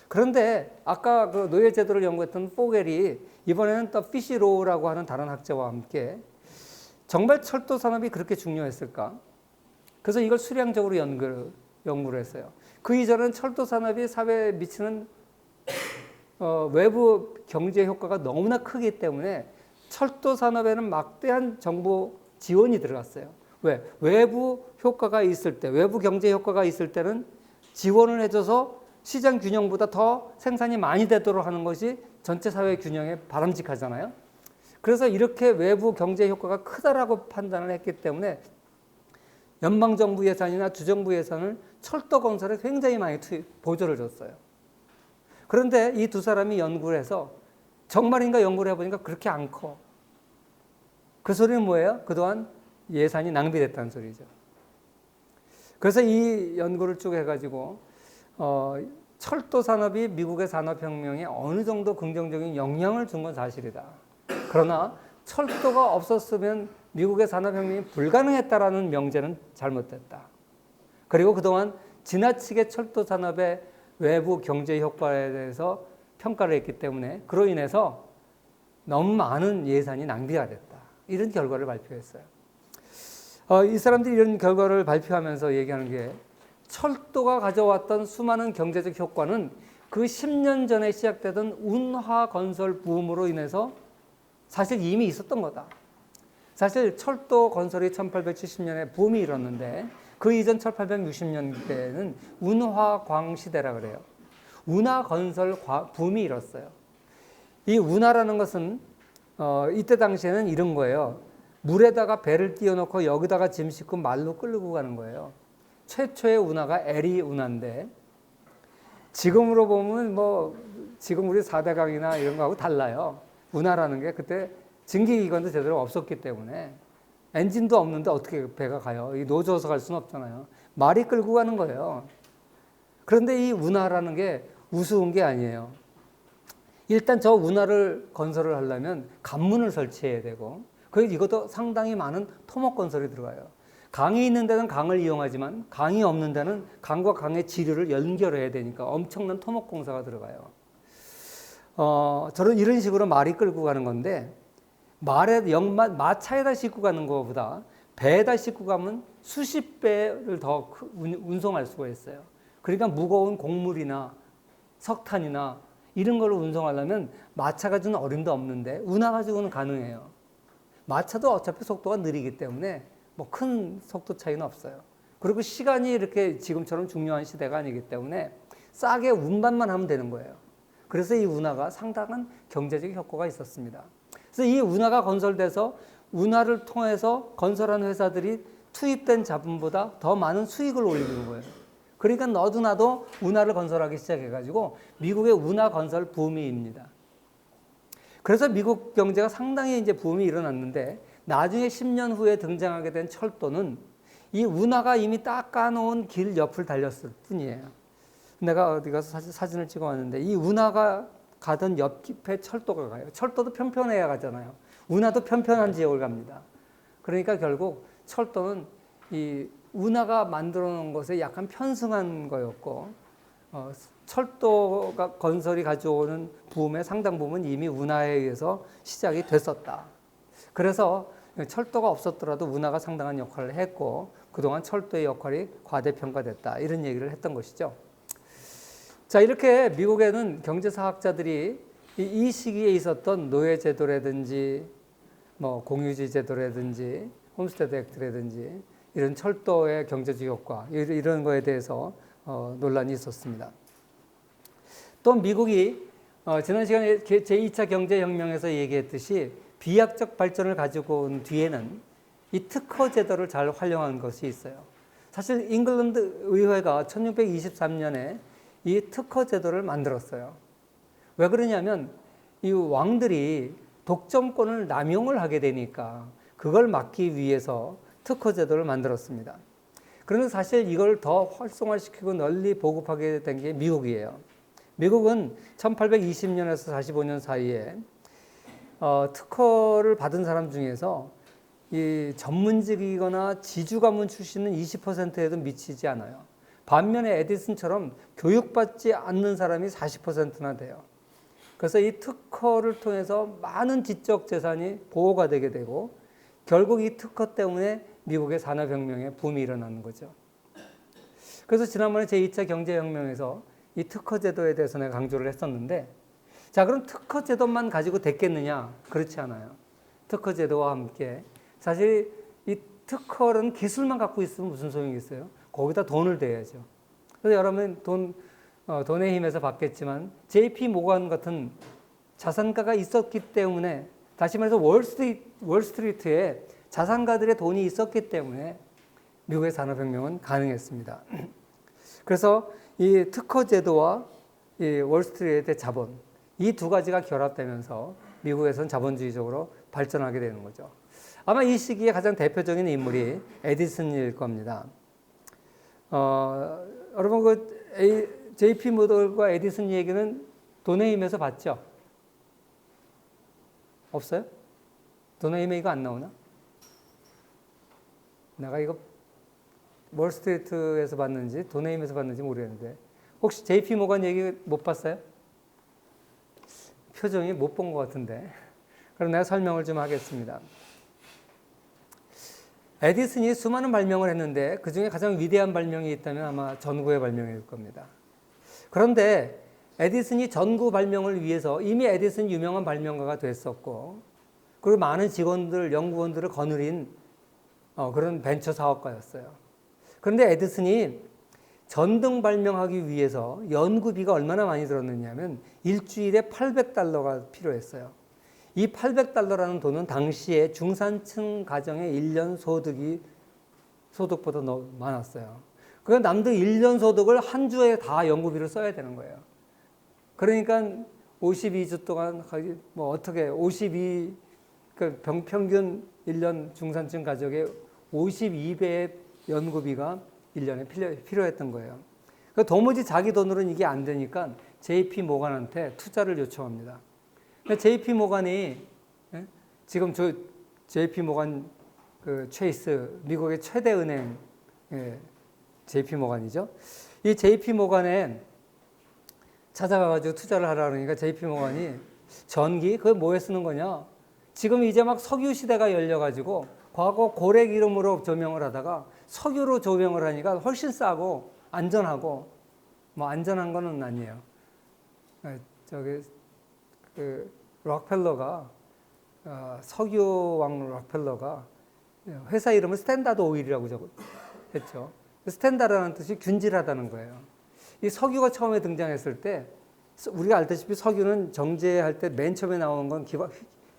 그런데 아까 그 노예제도를 연구했던 포겔이 이번에는 또 피시로우라고 하는 다른 학자와 함께 정말 철도 산업이 그렇게 중요했을까? 그래서 이걸 수량적으로 연구를 했어요. 그 이전은 철도 산업이 사회에 미치는 외부 경제 효과가 너무나 크기 때문에 철도 산업에는 막대한 정부 지원이 들어갔어요. 왜? 외부 효과가 있을 때, 외부 경제 효과가 있을 때는 지원을 해줘서 시장 균형보다 더 생산이 많이 되도록 하는 것이 전체 사회 균형에 바람직하잖아요. 그래서 이렇게 외부 경제 효과가 크다라고 판단을 했기 때문에 연방정부 예산이나 주정부 예산을 철도 건설에 굉장히 많이 보조를 줬어요. 그런데 이 두 사람이 연구를 해서 정말인가 연구를 해보니까 그렇게 안 커. 그 소리는 뭐예요? 그동안 예산이 낭비됐다는 소리죠. 그래서 이 연구를 쭉 해가지고 철도 산업이 미국의 산업혁명에 어느 정도 긍정적인 영향을 준 건 사실이다. 그러나 철도가 없었으면 미국의 산업혁명이 불가능했다라는 명제는 잘못됐다. 그리고 그동안 지나치게 철도 산업의 외부 경제 효과에 대해서 평가를 했기 때문에 그로 인해서 너무 많은 예산이 낭비가 됐다. 이런 결과를 발표했어요. 이 사람들이 이런 결과를 발표하면서 얘기하는 게 철도가 가져왔던 수많은 경제적 효과는 그 10년 전에 시작되던 운하 건설 붐으로 인해서 사실 이미 있었던 거다. 사실 철도 건설이 1870년에 붐이 일었는데 그 이전 1860년대에는 운하광 시대라 그래요. 운하 건설 붐이 일었어요. 이 운하라는 것은 이때 당시에는 이런 거예요. 물에다가 배를 띄워놓고 여기다가 짐 싣고 말로 끌고 가는 거예요. 최초의 운하가 에리 운하인데 지금으로 보면 지금 우리 4대강이나 이런 거하고 달라요. 운하라는 게 그때 증기기관도 제대로 없었기 때문에 엔진도 없는데 어떻게 배가 가요? 노져서 갈 수는 없잖아요. 말이 끌고 가는 거예요. 그런데 이 운하라는 게 우스운 게 아니에요. 일단 저 운하를 건설을 하려면 관문을 설치해야 되고 그래서 이것도 상당히 많은 토목 건설이 들어가요. 강이 있는 데는 강을 이용하지만 강이 없는 데는 강과 강의 지류를 연결해야 되니까 엄청난 토목 공사가 들어가요. 저는 이런 식으로 말이 끌고 가는 건데 마차에다 싣고 가는 것보다 배에다 싣고 가면 수십 배를 더 운송할 수가 있어요. 그러니까 무거운 곡물이나 석탄이나 이런 걸 운송하려면 마차 가지고는 어림도 없는데 운하 가지고는 가능해요. 마차도 어차피 속도가 느리기 때문에 큰 속도 차이는 없어요. 그리고 시간이 이렇게 지금처럼 중요한 시대가 아니기 때문에 싸게 운반만 하면 되는 거예요. 그래서 이 운하가 상당한 경제적 효과가 있었습니다. 그래서 이 운하가 건설돼서 운하를 통해서 건설한 회사들이 투입된 자본보다 더 많은 수익을 올리는 거예요. 그러니까 너도 나도 운하를 건설하기 시작해가지고 미국의 운하 건설 붐이입니다. 그래서 미국 경제가 상당히 이제 붐이 일어났는데 나중에 10년 후에 등장하게 된 철도는 이 운하가 이미 닦아놓은 길 옆을 달렸을 뿐이에요. 내가 어디 가서 사진을 찍어왔는데 이 운하가 가던 옆에 철도가 가요. 철도도 편편해야 가잖아요. 운하도 편편한 지역을 갑니다. 그러니까 결국 철도는 이 운하가 만들어 놓은 것에 약간 편승한 거였고 철도가 건설이 가져오는 붐의 상당 부분은 이미 운하에 의해서 시작이 됐었다. 그래서 철도가 없었더라도 운하가 상당한 역할을 했고 그동안 철도의 역할이 과대평가됐다. 이런 얘기를 했던 것이죠. 자, 이렇게 미국에는 경제사학자들이 이 시기에 있었던 노예제도라든지 공유지 제도라든지 홈스테드 액트라든지 이런 철도의 경제적 효과 이런 거에 대해서 논란이 있었습니다. 또 미국이 지난 시간에 제2차 경제혁명에서 얘기했듯이 비약적 발전을 가지고 온 뒤에는 이 특허 제도를 잘 활용한 것이 있어요. 사실 잉글랜드 의회가 1623년에 이 특허 제도를 만들었어요. 왜 그러냐면 이 왕들이 독점권을 남용을 하게 되니까 그걸 막기 위해서 특허 제도를 만들었습니다. 그런데 사실 이걸 더 활성화시키고 널리 보급하게 된 게 미국이에요. 미국은 1820년에서 45년 사이에 특허를 받은 사람 중에서 이 전문직이거나 지주가문 출신은 20%에도 미치지 않아요. 반면에 에디슨처럼 교육받지 않는 사람이 40%나 돼요. 그래서 이 특허를 통해서 많은 지적 재산이 보호가 되게 되고 결국 이 특허 때문에 미국의 산업혁명의 붐이 일어나는 거죠. 그래서 지난번에 제2차 경제혁명에서 이 특허제도에 대해서 내가 강조를 했었는데, 자, 그럼 특허제도만 가지고 됐겠느냐? 그렇지 않아요. 특허제도와 함께 사실 이 특허는 기술만 갖고 있으면 무슨 소용이 있어요? 거기다 돈을 대야죠. 그래서 여러분 돈의 힘에서 봤겠지만 JP 모건 같은 자산가가 있었기 때문에, 다시 말해서 월스트리트에 자산가들의 돈이 있었기 때문에 미국의 산업혁명은 가능했습니다. 그래서 이 특허제도와 이 월스트리트의 자본, 이 두 가지가 결합되면서 미국에서는 자본주의적으로 발전하게 되는 거죠. 아마 이 시기에 가장 대표적인 인물이 에디슨일 겁니다. 여러분 그 JP 모건과 에디슨 얘기는 돈의 힘에서 봤죠? 없어요? 돈의 힘에 이거 안 나오나? 내가 이거 월스트리트에서 봤는지 돈의 힘에서 봤는지 모르겠는데, 혹시 JP 모건 얘기 못 봤어요? 표정이 못 본 것 같은데. 그럼 내가 설명을 좀 하겠습니다. 에디슨이 수많은 발명을 했는데 그 중에 가장 위대한 발명이 있다면 아마 전구의 발명일 겁니다. 그런데 에디슨이 전구 발명을 위해서 이미 에디슨 유명한 발명가가 됐었고, 그리고 많은 직원들, 연구원들을 거느린 그런 벤처 사업가였어요. 그런데 에디슨이 전등 발명하기 위해서 연구비가 얼마나 많이 들었느냐면 일주일에 $800가 필요했어요. 이 $800라는 돈은 당시에 중산층 가정의 1년 소득보다 너무 많았어요. 그러니까 남들 1년 소득을 한 주에 다 연구비를 써야 되는 거예요. 그러니까 52주 동안 뭐 어떻게 그 평균 1년 중산층 가족의 52배의 연구비가 1년에 필요했던 거예요. 그러니까 도무지 자기 돈으로는 이게 안 되니까 JP 모건한테 투자를 요청합니다. JP 모건이 지금 JP 모건 그 체이스 미국의 최대 은행 JP 모건이죠. 이 JP 모건에 찾아가가지고 투자를 하라 그러니까 JP 모건이 전기 그걸 뭐에 쓰는 거냐? 지금 이제 막 석유 시대가 열려가지고 과거 고래 기름으로 조명을 하다가 석유로 조명을 하니까 훨씬 싸고 안전하고, 뭐 안전한 거는 아니에요. 그 록펠러가 석유왕 록펠러가 회사 이름을 스탠다드 오일이라고 했죠. 스탠다드라는 뜻이 균질하다는 거예요. 이 석유가 처음에 등장했을 때 우리가 알다시피 석유는 정제할 때 맨 처음에 나오는 건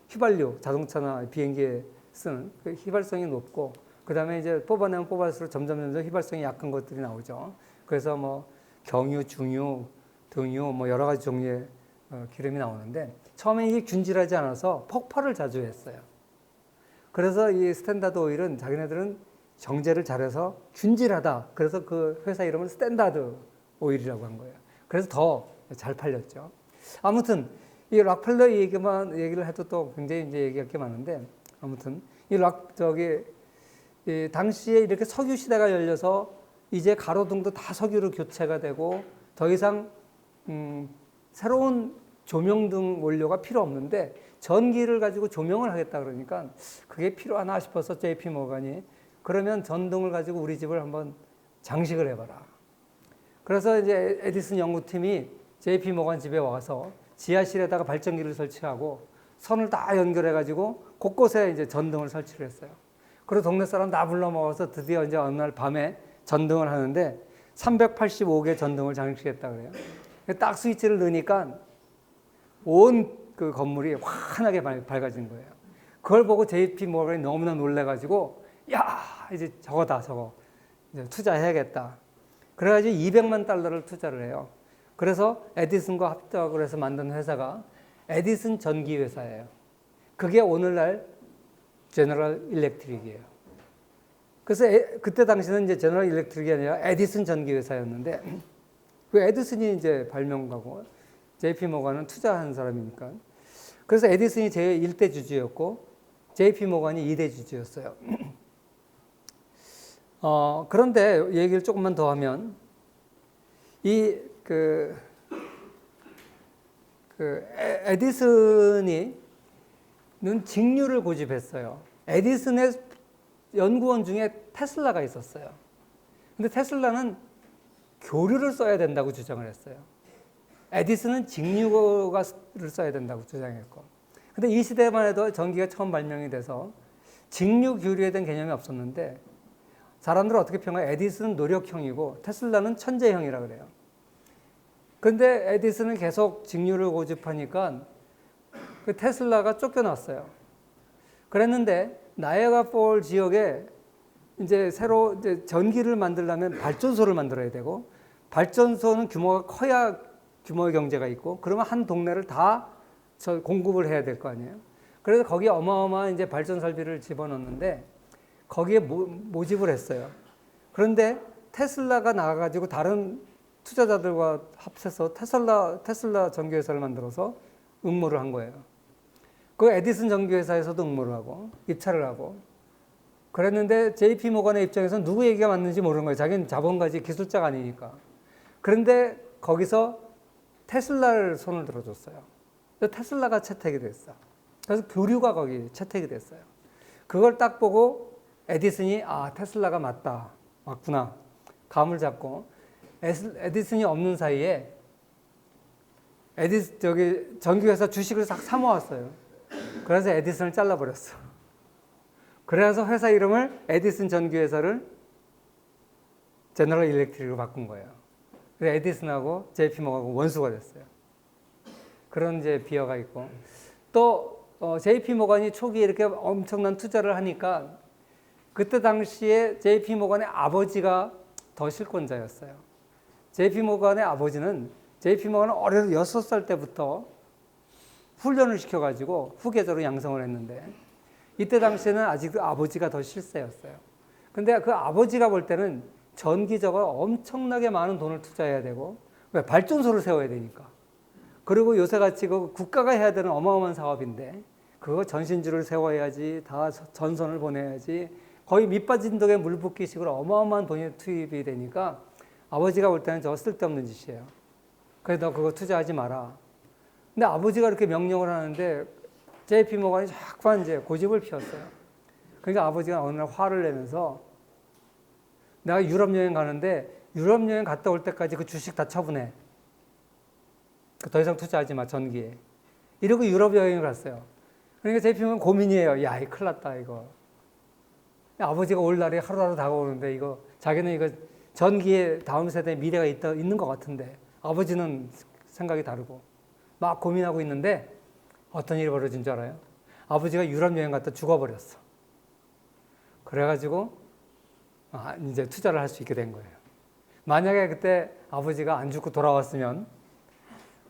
휘발유, 자동차나 비행기에 쓰는 그 휘발성이 높고, 그 다음에 이제 뽑아내면 뽑아낼수록 점점 휘발성이 약한 것들이 나오죠. 그래서 뭐 경유, 중유, 등유 뭐 여러 가지 종류의 기름이 나오는데 처음에 이게 균질하지 않아서 폭발을 자주 했어요. 그래서 이 스탠다드 오일은 자기네들은 정제를 잘해서 균질하다. 그래서 그 회사 이름을 스탠다드 오일이라고 한 거예요. 그래서 더 잘 팔렸죠. 아무튼 이 록펠러 얘기를 해도 또 굉장히 이제 얘기할 게 많은데, 아무튼 이 당시에 이렇게 석유 시대가 열려서 이제 가로등도 다 석유로 교체가 되고 더 이상 새로운 조명등 원료가 필요 없는데 전기를 가지고 조명을 하겠다 그러니까 그게 필요하나 싶어서 JP 모건이 그러면 전등을 가지고 우리 집을 한번 장식을 해봐라. 그래서 이제 에디슨 연구팀이 JP 모건 집에 와서 지하실에다가 발전기를 설치하고 선을 다 연결해가지고 곳곳에 이제 전등을 설치를 했어요. 그리고 동네 사람 다 불러 모아서 드디어 이제 어느 날 밤에 전등을 하는데 385개 전등을 장식했다 그래요. 딱 스위치를 넣으니까 온 그 건물이 환하게 밝아진 거예요. 그걸 보고 JP 모건이 너무나 놀래가지고 야 이제 저거 이제 투자해야겠다. 그래가지고 $200만 투자를 해요. 그래서 에디슨과 합작을 해서 만든 회사가 에디슨 전기 회사예요. 그게 오늘날 제너럴 일렉트릭이에요. 그래서 그때 당시는 이제 제너럴 일렉트릭이 아니라 에디슨 전기 회사였는데 그 에디슨이 이제 발명가고 JP 모건은 투자한 사람이니까. 그래서 에디슨이 제1대 주주였고 JP 모건이 2대 주주였어요. 그런데 얘기를 조금만 더 하면 에디슨이 직류를 고집했어요. 에디슨의 연구원 중에 테슬라가 있었어요. 근데 테슬라는 교류를 써야 된다고 주장을 했어요. 에디슨은 직류를 써야 된다고 주장했고. 근데 이 시대만 해도 전기가 처음 발명이 돼서 직류 교류에 대한 개념이 없었는데 사람들은 어떻게 평가해요? 에디슨은 노력형이고 테슬라는 천재형이라 그래요. 근데 에디슨은 계속 직류를 고집하니까 그 테슬라가 쫓겨났어요. 그랬는데 나이아가라 폴 지역에 이제 새로 이제 전기를 만들려면 발전소를 만들어야 되고 발전소는 규모가 커야 규모의 경제가 있고 그러면 한 동네를 다 공급을 해야 될 거 아니에요. 그래서 거기에 어마어마한 이제 발전 설비를 집어넣는데 거기에 모집을 했어요. 그런데 테슬라가 나가가지고 다른 투자자들과 합해서 테슬라 전기회사를 만들어서 응모를 한 거예요. 그 에디슨 전기회사에서도 응모를 하고 입찰을 하고 그랬는데 JP 모건의 입장에서는 누구 얘기가 맞는지 모르는 거예요. 자기는 자본가지 기술자가 아니니까. 그런데 거기서 테슬라를 손을 들어줬어요. 그래서 테슬라가 채택이 됐어. 그래서 교류가 거기 채택이 됐어요. 그걸 딱 보고 에디슨이 테슬라가 맞구나 감을 잡고 에디슨이 없는 사이에 전기회사 주식을 싹 사모았어요. 그래서 에디슨을 잘라버렸어. 그래서 회사 이름을 에디슨 전기회사를 제너럴 일렉트릭으로 바꾼 거예요. 그래서 에디슨하고 JP 모건하고 원수가 됐어요. 그런 이제 비화가 있고 또 JP 모건이 초기에 이렇게 엄청난 투자를 하니까 그때 당시에 JP 모건의 아버지가 더 실권자였어요. JP 모건의 아버지는 JP 모건은 어려서 6살 때부터 훈련을 시켜가지고 후계자로 양성을 했는데 이때 당시에는 아직 그 아버지가 더 실세였어요. 근데 그 아버지가 볼 때는 전기적으로 엄청나게 많은 돈을 투자해야 되고 왜? 발전소를 세워야 되니까. 그리고 요새같이 그 국가가 해야 되는 어마어마한 사업인데 그거 전신주를 세워야지 다 전선을 보내야지 거의 밑빠진 독에 물 붓기식으로 어마어마한 돈이 투입이 되니까 아버지가 볼 때는 저거 쓸데없는 짓이에요. 그래서 너 그거 투자하지 마라. 근데 아버지가 이렇게 명령을 하는데 JP 모건이 자꾸 이제 고집을 피웠어요. 그러니까 아버지가 어느 날 화를 내면서 내가 유럽 여행 가는데 유럽 여행 갔다 올 때까지 그 주식 다 처분해. 더 이상 투자하지 마, 전기에. 이러고 유럽 여행을 갔어요. 그러니까 JP 모건 고민이에요. 야, 이거 큰일 났다, 이거. 아버지가 올 날이 하루하루 다가오는데 자기는 이거 전기에 다음 세대의 미래가 있는 것 같은데 아버지는 생각이 다르고 막 고민하고 있는데 어떤 일이 벌어진 줄 알아요? 아버지가 유럽 여행 갔다 죽어버렸어. 그래가지고 이제 투자를 할 수 있게 된 거예요. 만약에 그때 아버지가 안 죽고 돌아왔으면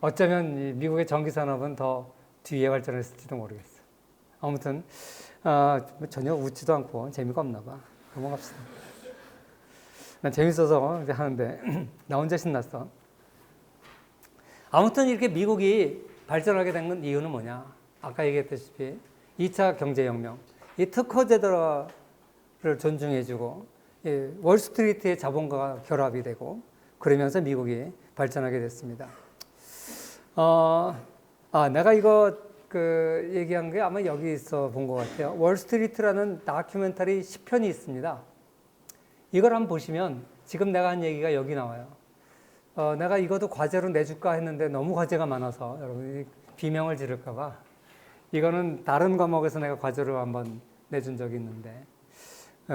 어쩌면 이 미국의 전기 산업은 더 뒤에 발전했을지도 모르겠어요. 아무튼 전혀 웃지도 않고 재미가 없나 봐. 넘어갑시다. 난 재밌어서 하는데 나 혼자 신났어. 아무튼 이렇게 미국이 발전하게 된 건 이유는 뭐냐? 아까 얘기했다시피 2차 경제혁명, 이 특허제도를 존중해주고 월스트리트의 자본가가 결합이 되고 그러면서 미국이 발전하게 됐습니다. 내가 이거 얘기한 게 아마 여기서 본 것 같아요. 월스트리트라는 다큐멘터리 10편이 있습니다. 이걸 한번 보시면 지금 내가 한 얘기가 여기 나와요. 내가 이것도 과제로 내줄까 했는데 너무 과제가 많아서 여러분이 비명을 지를까 봐 이거는 다른 과목에서 내가 과제로 한번 내준 적이 있는데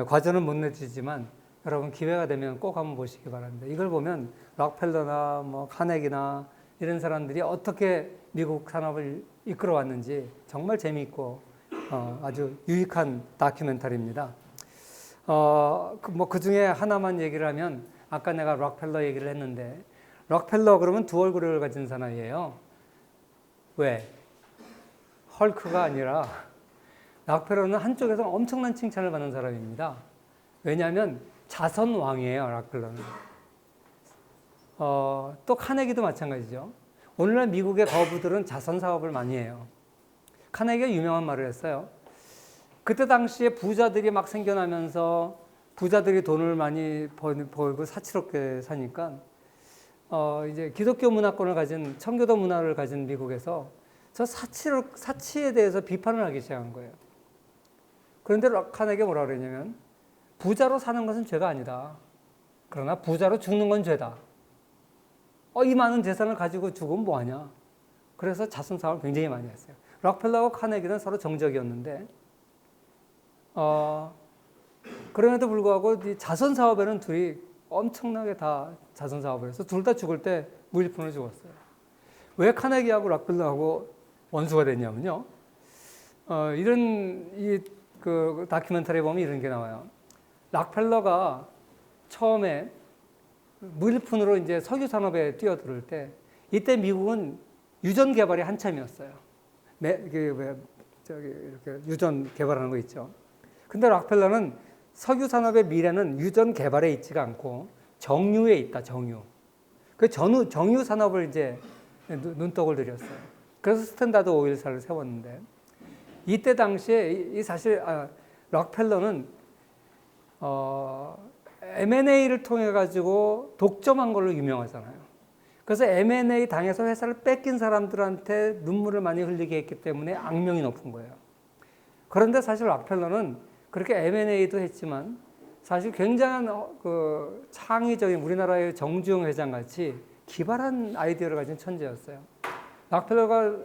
과제는 못 내주지만 여러분 기회가 되면 꼭 한번 보시기 바랍니다. 이걸 보면 록펠러나 카네기나 이런 사람들이 어떻게 미국 산업을 이끌어왔는지 정말 재미있고 아주 유익한 다큐멘터리입니다. 그 중에 하나만 얘기를 하면 아까 내가 록펠러 얘기를 했는데 록펠러 그러면 두 얼굴을 가진 사람이에요. 왜? 헐크가 아니라 록펠러는 한쪽에서 엄청난 칭찬을 받는 사람입니다. 왜냐하면 자선왕이에요. 록펠러는. 또 카네기도 마찬가지죠. 오늘날 미국의 거부들은 자선 사업을 많이 해요. 카네기가 유명한 말을 했어요. 그때 당시에 부자들이 막 생겨나면서 부자들이 돈을 많이 벌고 사치롭게 사니까 이제 기독교 문화권을 가진 청교도 문화를 가진 미국에서 저 사치에 대해서 비판을 하기 시작한 거예요. 그런데 카네기가 뭐라 그랬냐면 부자로 사는 것은 죄가 아니다. 그러나 부자로 죽는 건 죄다. 이 많은 재산을 가지고 죽으면 뭐하냐. 그래서 자선 사업을 굉장히 많이 했어요. 록펠러와 카네기는 서로 정적이었는데 그럼에도 불구하고 이 자선 사업에는 둘이 엄청나게 다 자선 사업을 해서 둘 다 죽을 때 무일푼으로 죽었어요. 왜 카네기하고 록펠러하고 원수가 됐냐면요. 그 다큐멘터리에 보면 이런 게 나와요. 록펠러가 처음에 무일푼으로 이제 석유 산업에 뛰어들 때 이때 미국은 유전 개발이 한참이었어요. 이렇게 유전 개발하는 거 있죠. 근데 록펠러는 석유 산업의 미래는 유전 개발에 있지가 않고 정유에 있다, 정유. 그 정유 산업을 이제 눈독을 들였어요. 그래서 스탠다드 오일사를 세웠는데 이때 당시에 사실 록펠러는 M&A를 통해 가지고 독점한 걸로 유명하잖아요. 그래서 M&A 당해서 회사를 뺏긴 사람들한테 눈물을 많이 흘리게 했기 때문에 악명이 높은 거예요. 그런데 사실 록펠러는 그렇게 M&A도 했지만 사실 굉장한 그 창의적인 우리나라의 정주영 회장 같이 기발한 아이디어를 가진 천재였어요. 록펠러가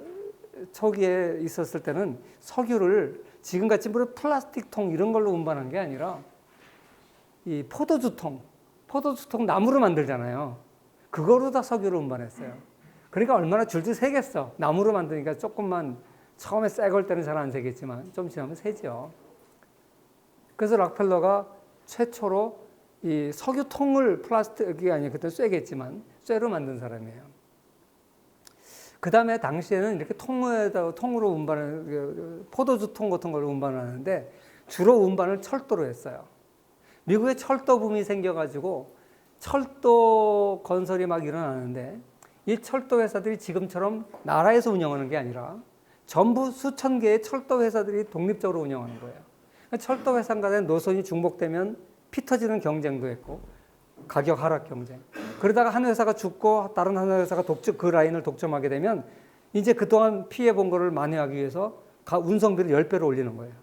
초기에 있었을 때는 석유를 지금같이 플라스틱 통 이런 걸로 운반한 게 아니라 이 포도주통 나무로 만들잖아요. 그거로 다 석유를 운반했어요. 그러니까 얼마나 줄줄 새겠어. 나무로 만드니까 조금만 처음에 새 걸 때는 잘 안 새겠지만 좀 지나면 새죠. 그래서 록펠러가 최초로 이 석유통을 플라스틱이 아니라 그때 쇠겠지만 쇠로 만든 사람이에요. 그 다음에 당시에는 이렇게 통으로 운반을 포도주통 같은 걸로 운반하는데 주로 운반을 철도로 했어요. 미국에 철도 붐이 생겨가지고 철도 건설이 막 일어나는데 이 철도 회사들이 지금처럼 나라에서 운영하는 게 아니라 전부 수천 개의 철도 회사들이 독립적으로 운영하는 거예요. 철도 회사 간에 노선이 중복되면 피 터지는 경쟁도 했고 가격 하락 경쟁. 그러다가 한 회사가 죽고 다른 한 회사가 그 라인을 독점하게 되면 이제 그동안 피해 본 거를 만회하기 위해서 운송비를 10배로 올리는 거예요.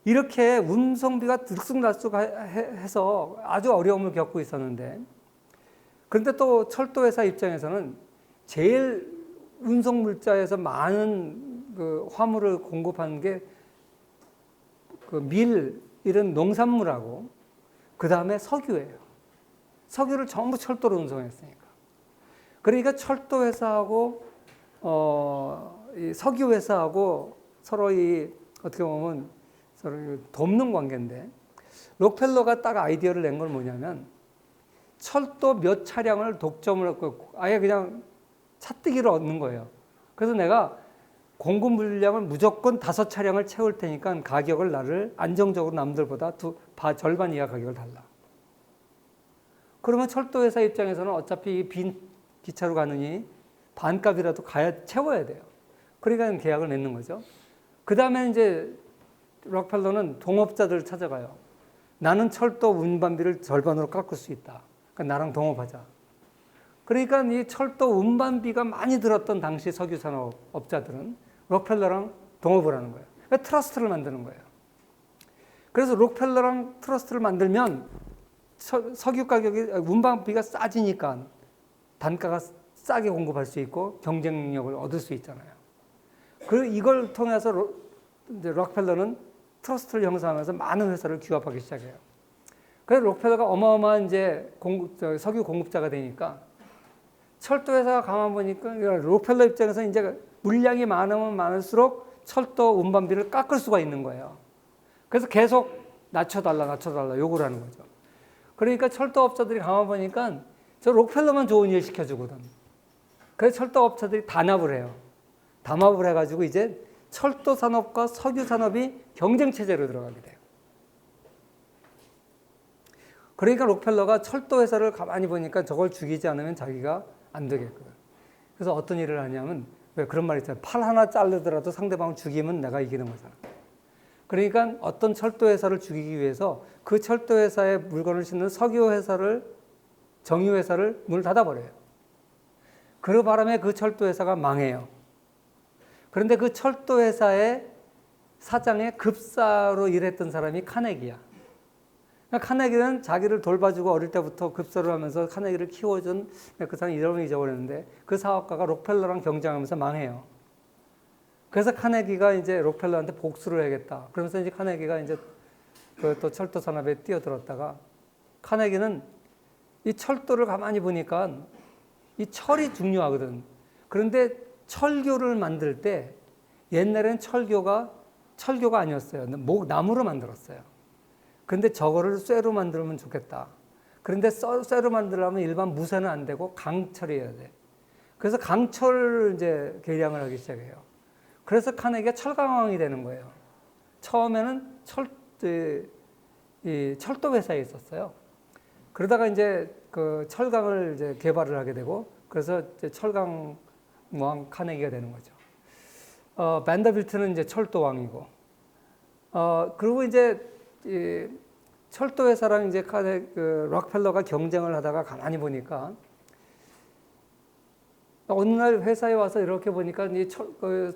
이렇게 운송비가 들쑥날쑥해서 아주 어려움을 겪고 있었는데 그런데 또 철도회사 입장에서는 제일 운송 물자에서 많은 그 화물을 공급하는 게 그 밀 이런 농산물하고 그 다음에 석유예요. 석유를 전부 철도로 운송했으니까. 그러니까 철도회사하고 이 석유회사하고 서로 어떻게 보면 서로 돕는 관계인데 록펠러가 딱 아이디어를 낸 건 뭐냐면 철도 몇 차량을 독점을 하고 아예 그냥 차뜨기를 얻는 거예요. 그래서 내가 공급 물량을 무조건 5차량을 채울 테니까 가격을 나를 안정적으로 남들보다 절반 이하 가격을 달라. 그러면 철도회사 입장에서는 어차피 빈 기차로 가느니 반값이라도 채워야 돼요. 그러니까 계약을 맺는 거죠. 그 다음에 이제 록펠러는 동업자들을 찾아가요. 나는 철도 운반비를 절반으로 깎을 수 있다. 그러니까 나랑 동업하자. 그러니까 이 철도 운반비가 많이 들었던 당시 석유산업업자들은 록펠러랑 동업을 하는 거예요. 그러니까 트러스트를 만드는 거예요. 그래서 록펠러랑 트러스트를 만들면 석유 가격이 운반비가 싸지니까 단가가 싸게 공급할 수 있고 경쟁력을 얻을 수 있잖아요. 그리고 이걸 통해서 이제 록펠러는 트러스트를 형성하면서 많은 회사를 규합하기 시작해요. 그래서 록펠러가 어마어마한 이제 석유 공급자가 되니까 철도 회사가 가만 보니까 록펠러 입장에서 이제 물량이 많으면 많을수록 철도 운반비를 깎을 수가 있는 거예요. 그래서 계속 낮춰달라 요구를 하는 거죠. 그러니까 철도업자들이 가만 보니까 저 록펠러만 좋은 일 시켜주거든. 그래서 철도업자들이 단합을 해요. 담합을 해가지고 이제 철도 산업과 석유 산업이 경쟁 체제로 들어가게 돼요. 그러니까 록펠러가 철도 회사를 가만히 보니까 저걸 죽이지 않으면 자기가 안 되겠거든. 그래서 어떤 일을 하냐면 왜 그런 말 있잖아요. 팔 하나 자르더라도 상대방을 죽이면 내가 이기는 거잖아. 그러니까 어떤 철도 회사를 죽이기 위해서 그 철도 회사에 물건을 싣는 석유 회사를 정유 회사를 문을 닫아버려요. 그 바람에 그 철도 회사가 망해요. 그런데 그 철도 회사의 사장의 급사로 일했던 사람이 카네기야. 그러니까 카네기는 자기를 돌봐주고 어릴 때부터 급사를 하면서 카네기를 키워준 그 사람 이름을 잊어버렸는데 그 사업가가 록펠러랑 경쟁하면서 망해요. 그래서 카네기가 이제 록펠러한테 복수를 해야겠다. 그러면서 이제 카네기가 이제 또 철도 산업에 뛰어들었다가 카네기는 이 철도를 가만히 보니까 이 철이 중요하거든. 그런데 철교를 만들 때 옛날에는 철교가 아니었어요. 나무로 만들었어요. 그런데 저거를 쇠로 만들면 좋겠다. 그런데 쇠로 만들려면 일반 무쇠는 안 되고 강철이어야 돼. 그래서 강철을 이제 개량을 하기 시작해요. 그래서 카네기가 철강왕이 되는 거예요. 처음에는 이 철도 회사에 있었어요. 그러다가 이제 그 철강을 이제 개발을 하게 되고 그래서 이제 철강 왕 카네기가 되는 거죠. 밴더빌트는 이제 철도 왕이고, 그리고 이제 이 철도 회사랑 이제 록펠러가 경쟁을 하다가 가만히 보니까 어느 날 회사에 와서 이렇게 보니까 이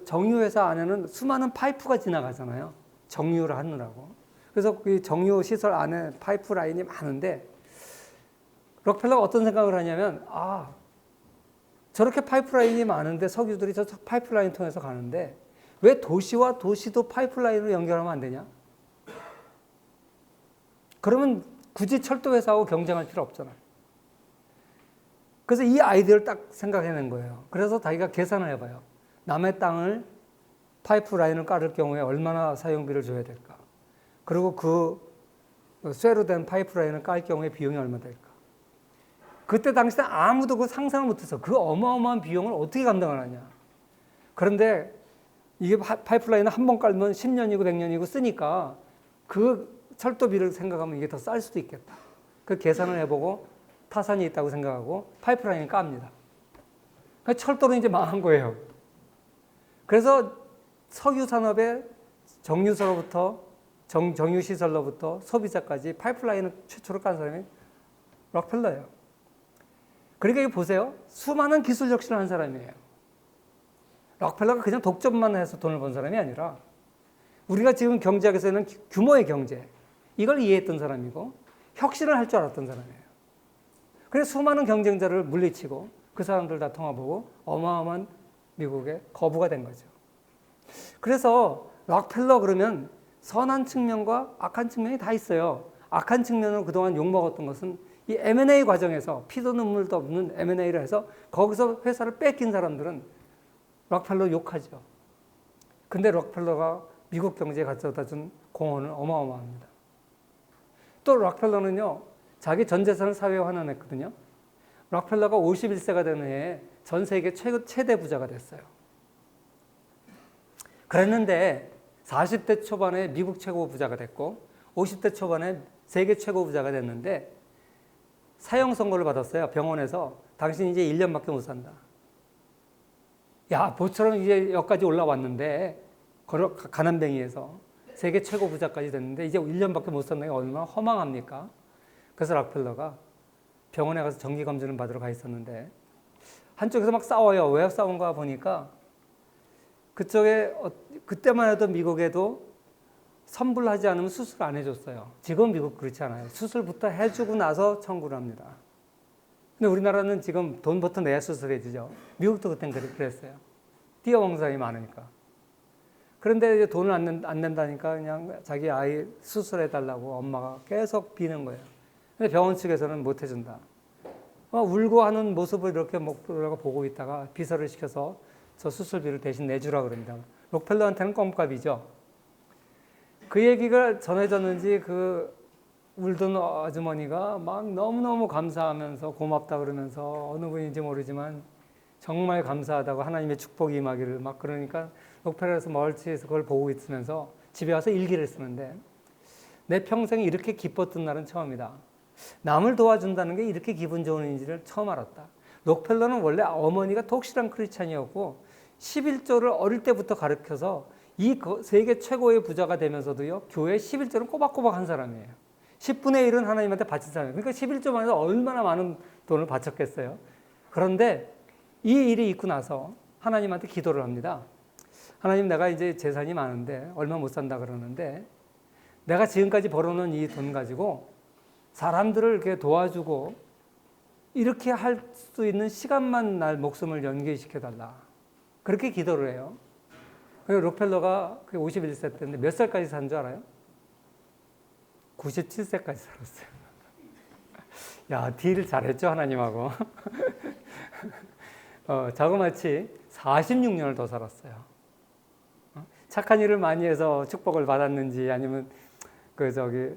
정유 회사 안에는 수많은 파이프가 지나가잖아요. 정유를 하느라고. 그래서 그 정유 시설 안에 파이프 라인이 많은데 록펠러가 어떤 생각을 하냐면 저렇게 파이프라인이 많은데 석유들이 저 파이프라인 통해서 가는데 왜 도시와 도시도 파이프라인으로 연결하면 안 되냐? 그러면 굳이 철도 회사하고 경쟁할 필요 없잖아. 그래서 이 아이디어를 딱 생각해낸 거예요. 그래서 자기가 계산을 해봐요. 남의 땅을 파이프라인을 깔을 경우에 얼마나 사용비를 줘야 될까? 그리고 그 쇠로 된 파이프라인을 깔 경우에 비용이 얼마 될까? 그때 당시에 아무도 그 상상을 못해서 그 어마어마한 비용을 어떻게 감당을 하냐. 그런데 이게 파이프라인을 한 번 깔면 10년이고 100년이고 쓰니까 그 철도비를 생각하면 이게 더 쌀 수도 있겠다. 그 계산을 해보고 타산이 있다고 생각하고 파이프라인을 깝니다. 그러니까 철도는 이제 망한 거예요. 그래서 석유 산업의 정유서로부터 정유시설로부터 소비자까지 파이프라인을 최초로 깐 사람이 록펠러예요. 그러니까 보세요. 수많은 기술 혁신을 한 사람이에요. 록펠러가 그냥 독점만 해서 돈을 번 사람이 아니라 우리가 지금 경제학에서는 규모의 경제 이걸 이해했던 사람이고 혁신을 할 줄 알았던 사람이에요. 그래서 수많은 경쟁자를 물리치고 그 사람들 다 통합하고 어마어마한 미국의 거부가 된 거죠. 그래서 록펠러 그러면 선한 측면과 악한 측면이 다 있어요. 악한 측면으로 그동안 욕먹었던 것은 이 M&A 과정에서 피도 눈물도 없는 M&A를 해서 거기서 회사를 뺏긴 사람들은 록펠러 욕하죠. 근데 록펠러가 미국 경제에 가져다 준 공헌은 어마어마합니다. 또 록펠러는요, 자기 전 재산을 사회에 환원했거든요. 록펠러가 51세가 되는 해에 전 세계 최대 부자가 됐어요. 그랬는데 40대 초반에 미국 최고 부자가 됐고 50대 초반에 세계 최고 부자가 됐는데 사형 선고를 받았어요. 병원에서. 당신 이제 1년밖에 못 산다. 야, 모처럼 이제 여기까지 올라왔는데 가난뱅이에서 세계 최고 부자까지 됐는데 이제 1년밖에 못 산다는 게 얼마나 허망합니까? 그래서 록펠러가 병원에 가서 정기검진을 받으러 가 있었는데 한쪽에서 막 싸워요. 왜 싸운가 보니까 그쪽에 그때만 해도 미국에도 선불하지 않으면 수술 안 해줬어요. 지금 미국 그렇지 않아요. 수술부터 해주고 나서 청구를 합니다. 근데 우리나라는 지금 돈부터 내야 수술해주죠. 미국도 그땐 그랬어요. 뛰어먹는 사람이 많으니까. 그런데 이제 돈을 안 낸다니까 그냥 자기 아이 수술해달라고 엄마가 계속 비는 거예요. 근데 병원 측에서는 못 해준다. 울고 하는 모습을 이렇게 보고 있다가 비서를 시켜서 저 수술비를 대신 내주라 그럽니다. 록펠러한테는 껌값이죠. 그 얘기가 전해졌는지 그 울던 아주머니가 막 너무너무 감사하면서 고맙다 그러면서 어느 분인지 모르지만 정말 감사하다고 하나님의 축복이 임하기를 막 그러니까 록펠러에서 멀티에서 그걸 보고 있으면서 집에 와서 일기를 쓰는데 내 평생에 이렇게 기뻤던 날은 처음이다. 남을 도와준다는 게 이렇게 기분 좋은 일인지를 처음 알았다. 록펠러는 원래 어머니가 독실한 크리스찬이었고 11조를 어릴 때부터 가르쳐서 이 세계 최고의 부자가 되면서도요, 교회 11조는 꼬박꼬박 한 사람이에요. 10분의 1은 하나님한테 바친 사람이에요. 그러니까 11조만 해서 얼마나 많은 돈을 바쳤겠어요. 그런데 이 일이 있고 나서 하나님한테 기도를 합니다. 하나님, 내가 이제 재산이 많은데 얼마 못 산다 그러는데 내가 지금까지 벌어놓은 이 돈 가지고 사람들을 이렇게 도와주고 이렇게 할 수 있는 시간만 날 목숨을 연계시켜달라. 그렇게 기도를 해요. 그리고 록펠러가 51세 때인데 몇 살까지 산 줄 알아요? 97세까지 살았어요. 야, 딜 잘했죠, 하나님하고. 자그마치 46년을 더 살았어요. 착한 일을 많이 해서 축복을 받았는지 아니면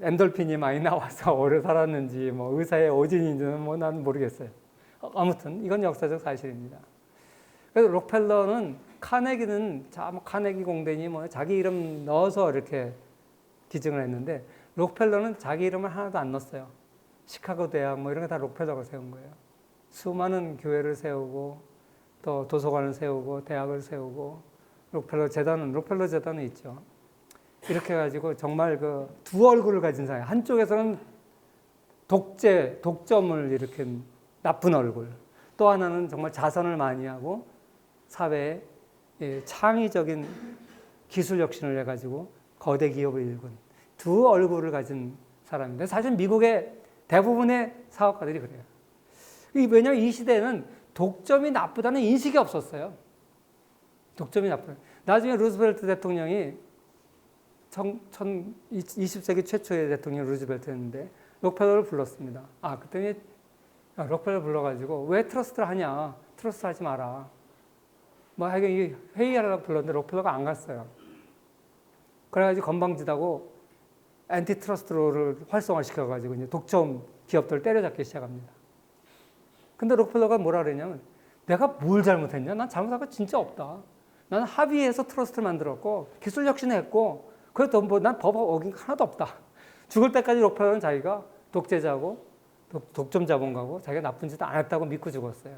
엔돌핀이 많이 나와서 오래 살았는지 뭐 의사의 오진인지는 뭐 난 모르겠어요. 아무튼 이건 역사적 사실입니다. 그래서 록펠러는 카네기는 카네기 공대니 뭐 자기 이름 넣어서 이렇게 기증을 했는데 록펠러는 자기 이름을 하나도 안 넣었어요. 시카고 대학 뭐 이런 거 다 록펠러가 세운 거예요. 수많은 교회를 세우고 또 도서관을 세우고 대학을 세우고 록펠러 재단은 있죠. 이렇게 해가지고 정말 그 두 얼굴을 가진 사람. 한쪽에서는 독점을 일으킨 나쁜 얼굴. 또 하나는 정말 자선을 많이 하고 사회에 창의적인 기술 혁신을 해가지고 거대 기업을 일군 두 얼굴을 가진 사람인데 사실 미국의 대부분의 사업가들이 그래요. 왜냐하면 이 시대에는 독점이 나쁘다는 인식이 없었어요. 독점이 나쁘다. 나중에 루즈벨트 대통령이 20세기 최초의 대통령 루즈벨트였는데 록펠러를 불렀습니다. 그때는 록펠러 불러가지고 왜 트러스트를 하냐? 트러스트 하지 마라. 뭐 하여간 회의하려고 불렀는데 록펠러가 안 갔어요. 그래가지고 건방지다고 엔티트러스트로를 활성화시켜가지고 이제 독점 기업들을 때려잡기 시작합니다. 근데 록펠러가 뭐라 그랬냐면 내가 뭘 잘못했냐? 난 잘못한 거 진짜 없다. 나는 합의해서 트러스트를 만들었고 기술 혁신했고 그래도 난 법 어긴 거 하나도 없다. 죽을 때까지 록펠러는 자기가 독재자고 독점 자본가고 자기가 나쁜 짓 안 했다고 믿고 죽었어요.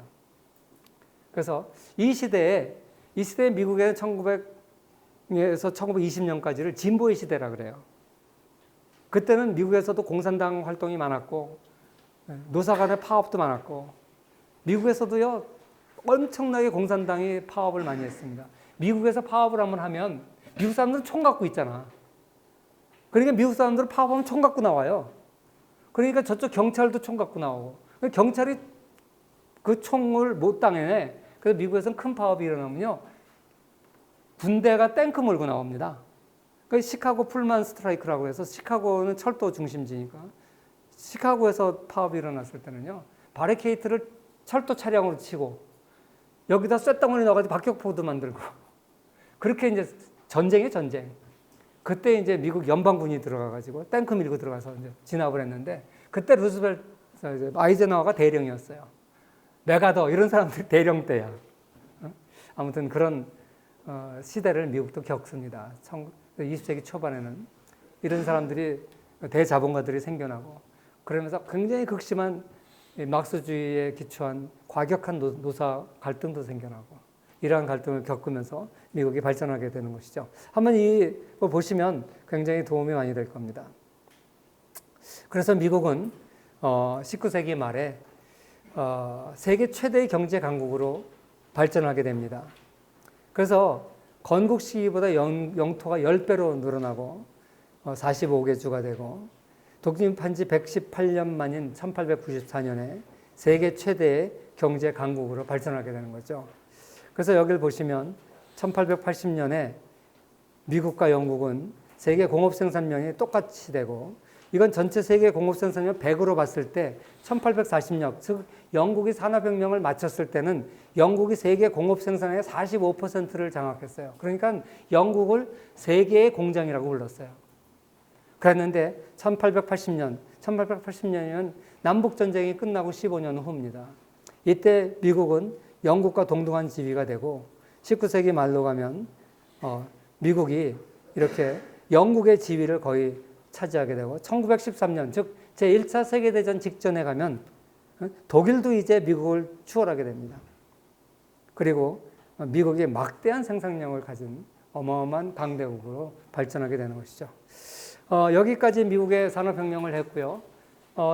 그래서 이 시대에 미국의 1900에서 1920년까지를 진보의 시대라 그래요. 그때는 미국에서도 공산당 활동이 많았고 노사 간의 파업도 많았고 미국에서도요 엄청나게 공산당이 파업을 많이 했습니다. 미국에서 파업을 한번 하면 미국 사람들은 총 갖고 있잖아. 그러니까 미국 사람들은 파업하면 총 갖고 나와요. 그러니까 저쪽 경찰도 총 갖고 나오고 경찰이 그 총을 못 당해내. 그래서 미국에서는 큰 파업이 일어나면요 군대가 탱크 몰고 나옵니다. 그 시카고 풀만 스트라이크라고 해서 시카고는 철도 중심지니까 시카고에서 파업이 일어났을 때는요 바리케이트를 철도 차량으로 치고 여기다 쇳덩어리 넣어가지고 박격포도 만들고 그렇게 이제 전쟁이에요, 전쟁. 그때 이제 미국 연방군이 들어가가지고 탱크 밀고 들어가서 이제 진압을 했는데 그때 루즈벨트, 아이젠하워가 대령이었어요. 메가더 이런 사람들이 대령 때야. 아무튼 그런 시대를 미국도 겪습니다. 20세기 초반에는 이런 사람들이 대자본가들이 생겨나고 그러면서 굉장히 극심한 막스주의에 기초한 과격한 노사 갈등도 생겨나고 이러한 갈등을 겪으면서 미국이 발전하게 되는 것이죠. 한번 이거 보시면 굉장히 도움이 많이 될 겁니다. 그래서 미국은 19세기 말에 세계 최대의 경제 강국으로 발전하게 됩니다. 그래서 건국 시기보다 영토가 10배로 늘어나고 45개 주가 되고 독립한 지 118년 만인 1894년에 세계 최대의 경제 강국으로 발전하게 되는 거죠. 그래서 여기를 보시면 1880년에 미국과 영국은 세계 공업 생산량이 똑같이 되고 이건 전체 세계 공업 생산량 100으로 봤을 때 1840년, 즉 영국이 산업혁명을 마쳤을 때는 영국이 세계 공업 생산량의 45%를 장악했어요. 그러니까 영국을 세계의 공장이라고 불렀어요. 그랬는데 1880년이면 남북전쟁이 끝나고 15년 후입니다. 이때 미국은 영국과 동등한 지위가 되고 19세기 말로 가면 미국이 이렇게 영국의 지위를 거의 차지하게 되고 1913년 즉 제1차 세계대전 직전에 가면 독일도 이제 미국을 추월하게 됩니다. 그리고 미국이 막대한 생산량을 가진 어마어마한 강대국으로 발전하게 되는 것이죠. 여기까지 미국의 산업혁명을 했고요.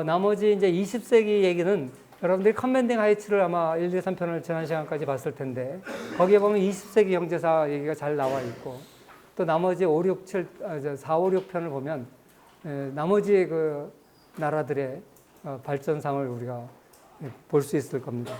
나머지 이제 20세기 얘기는 여러분들이 커맨딩 하이츠를 아마 1, 2, 3편을 지난 시간까지 봤을 텐데 거기에 보면 20세기 경제사 얘기가 잘 나와 있고 또 나머지 5, 6, 7, 4, 5, 6편을 보면 나머지 그 나라들의 발전상을 우리가 볼 수 있을 겁니다.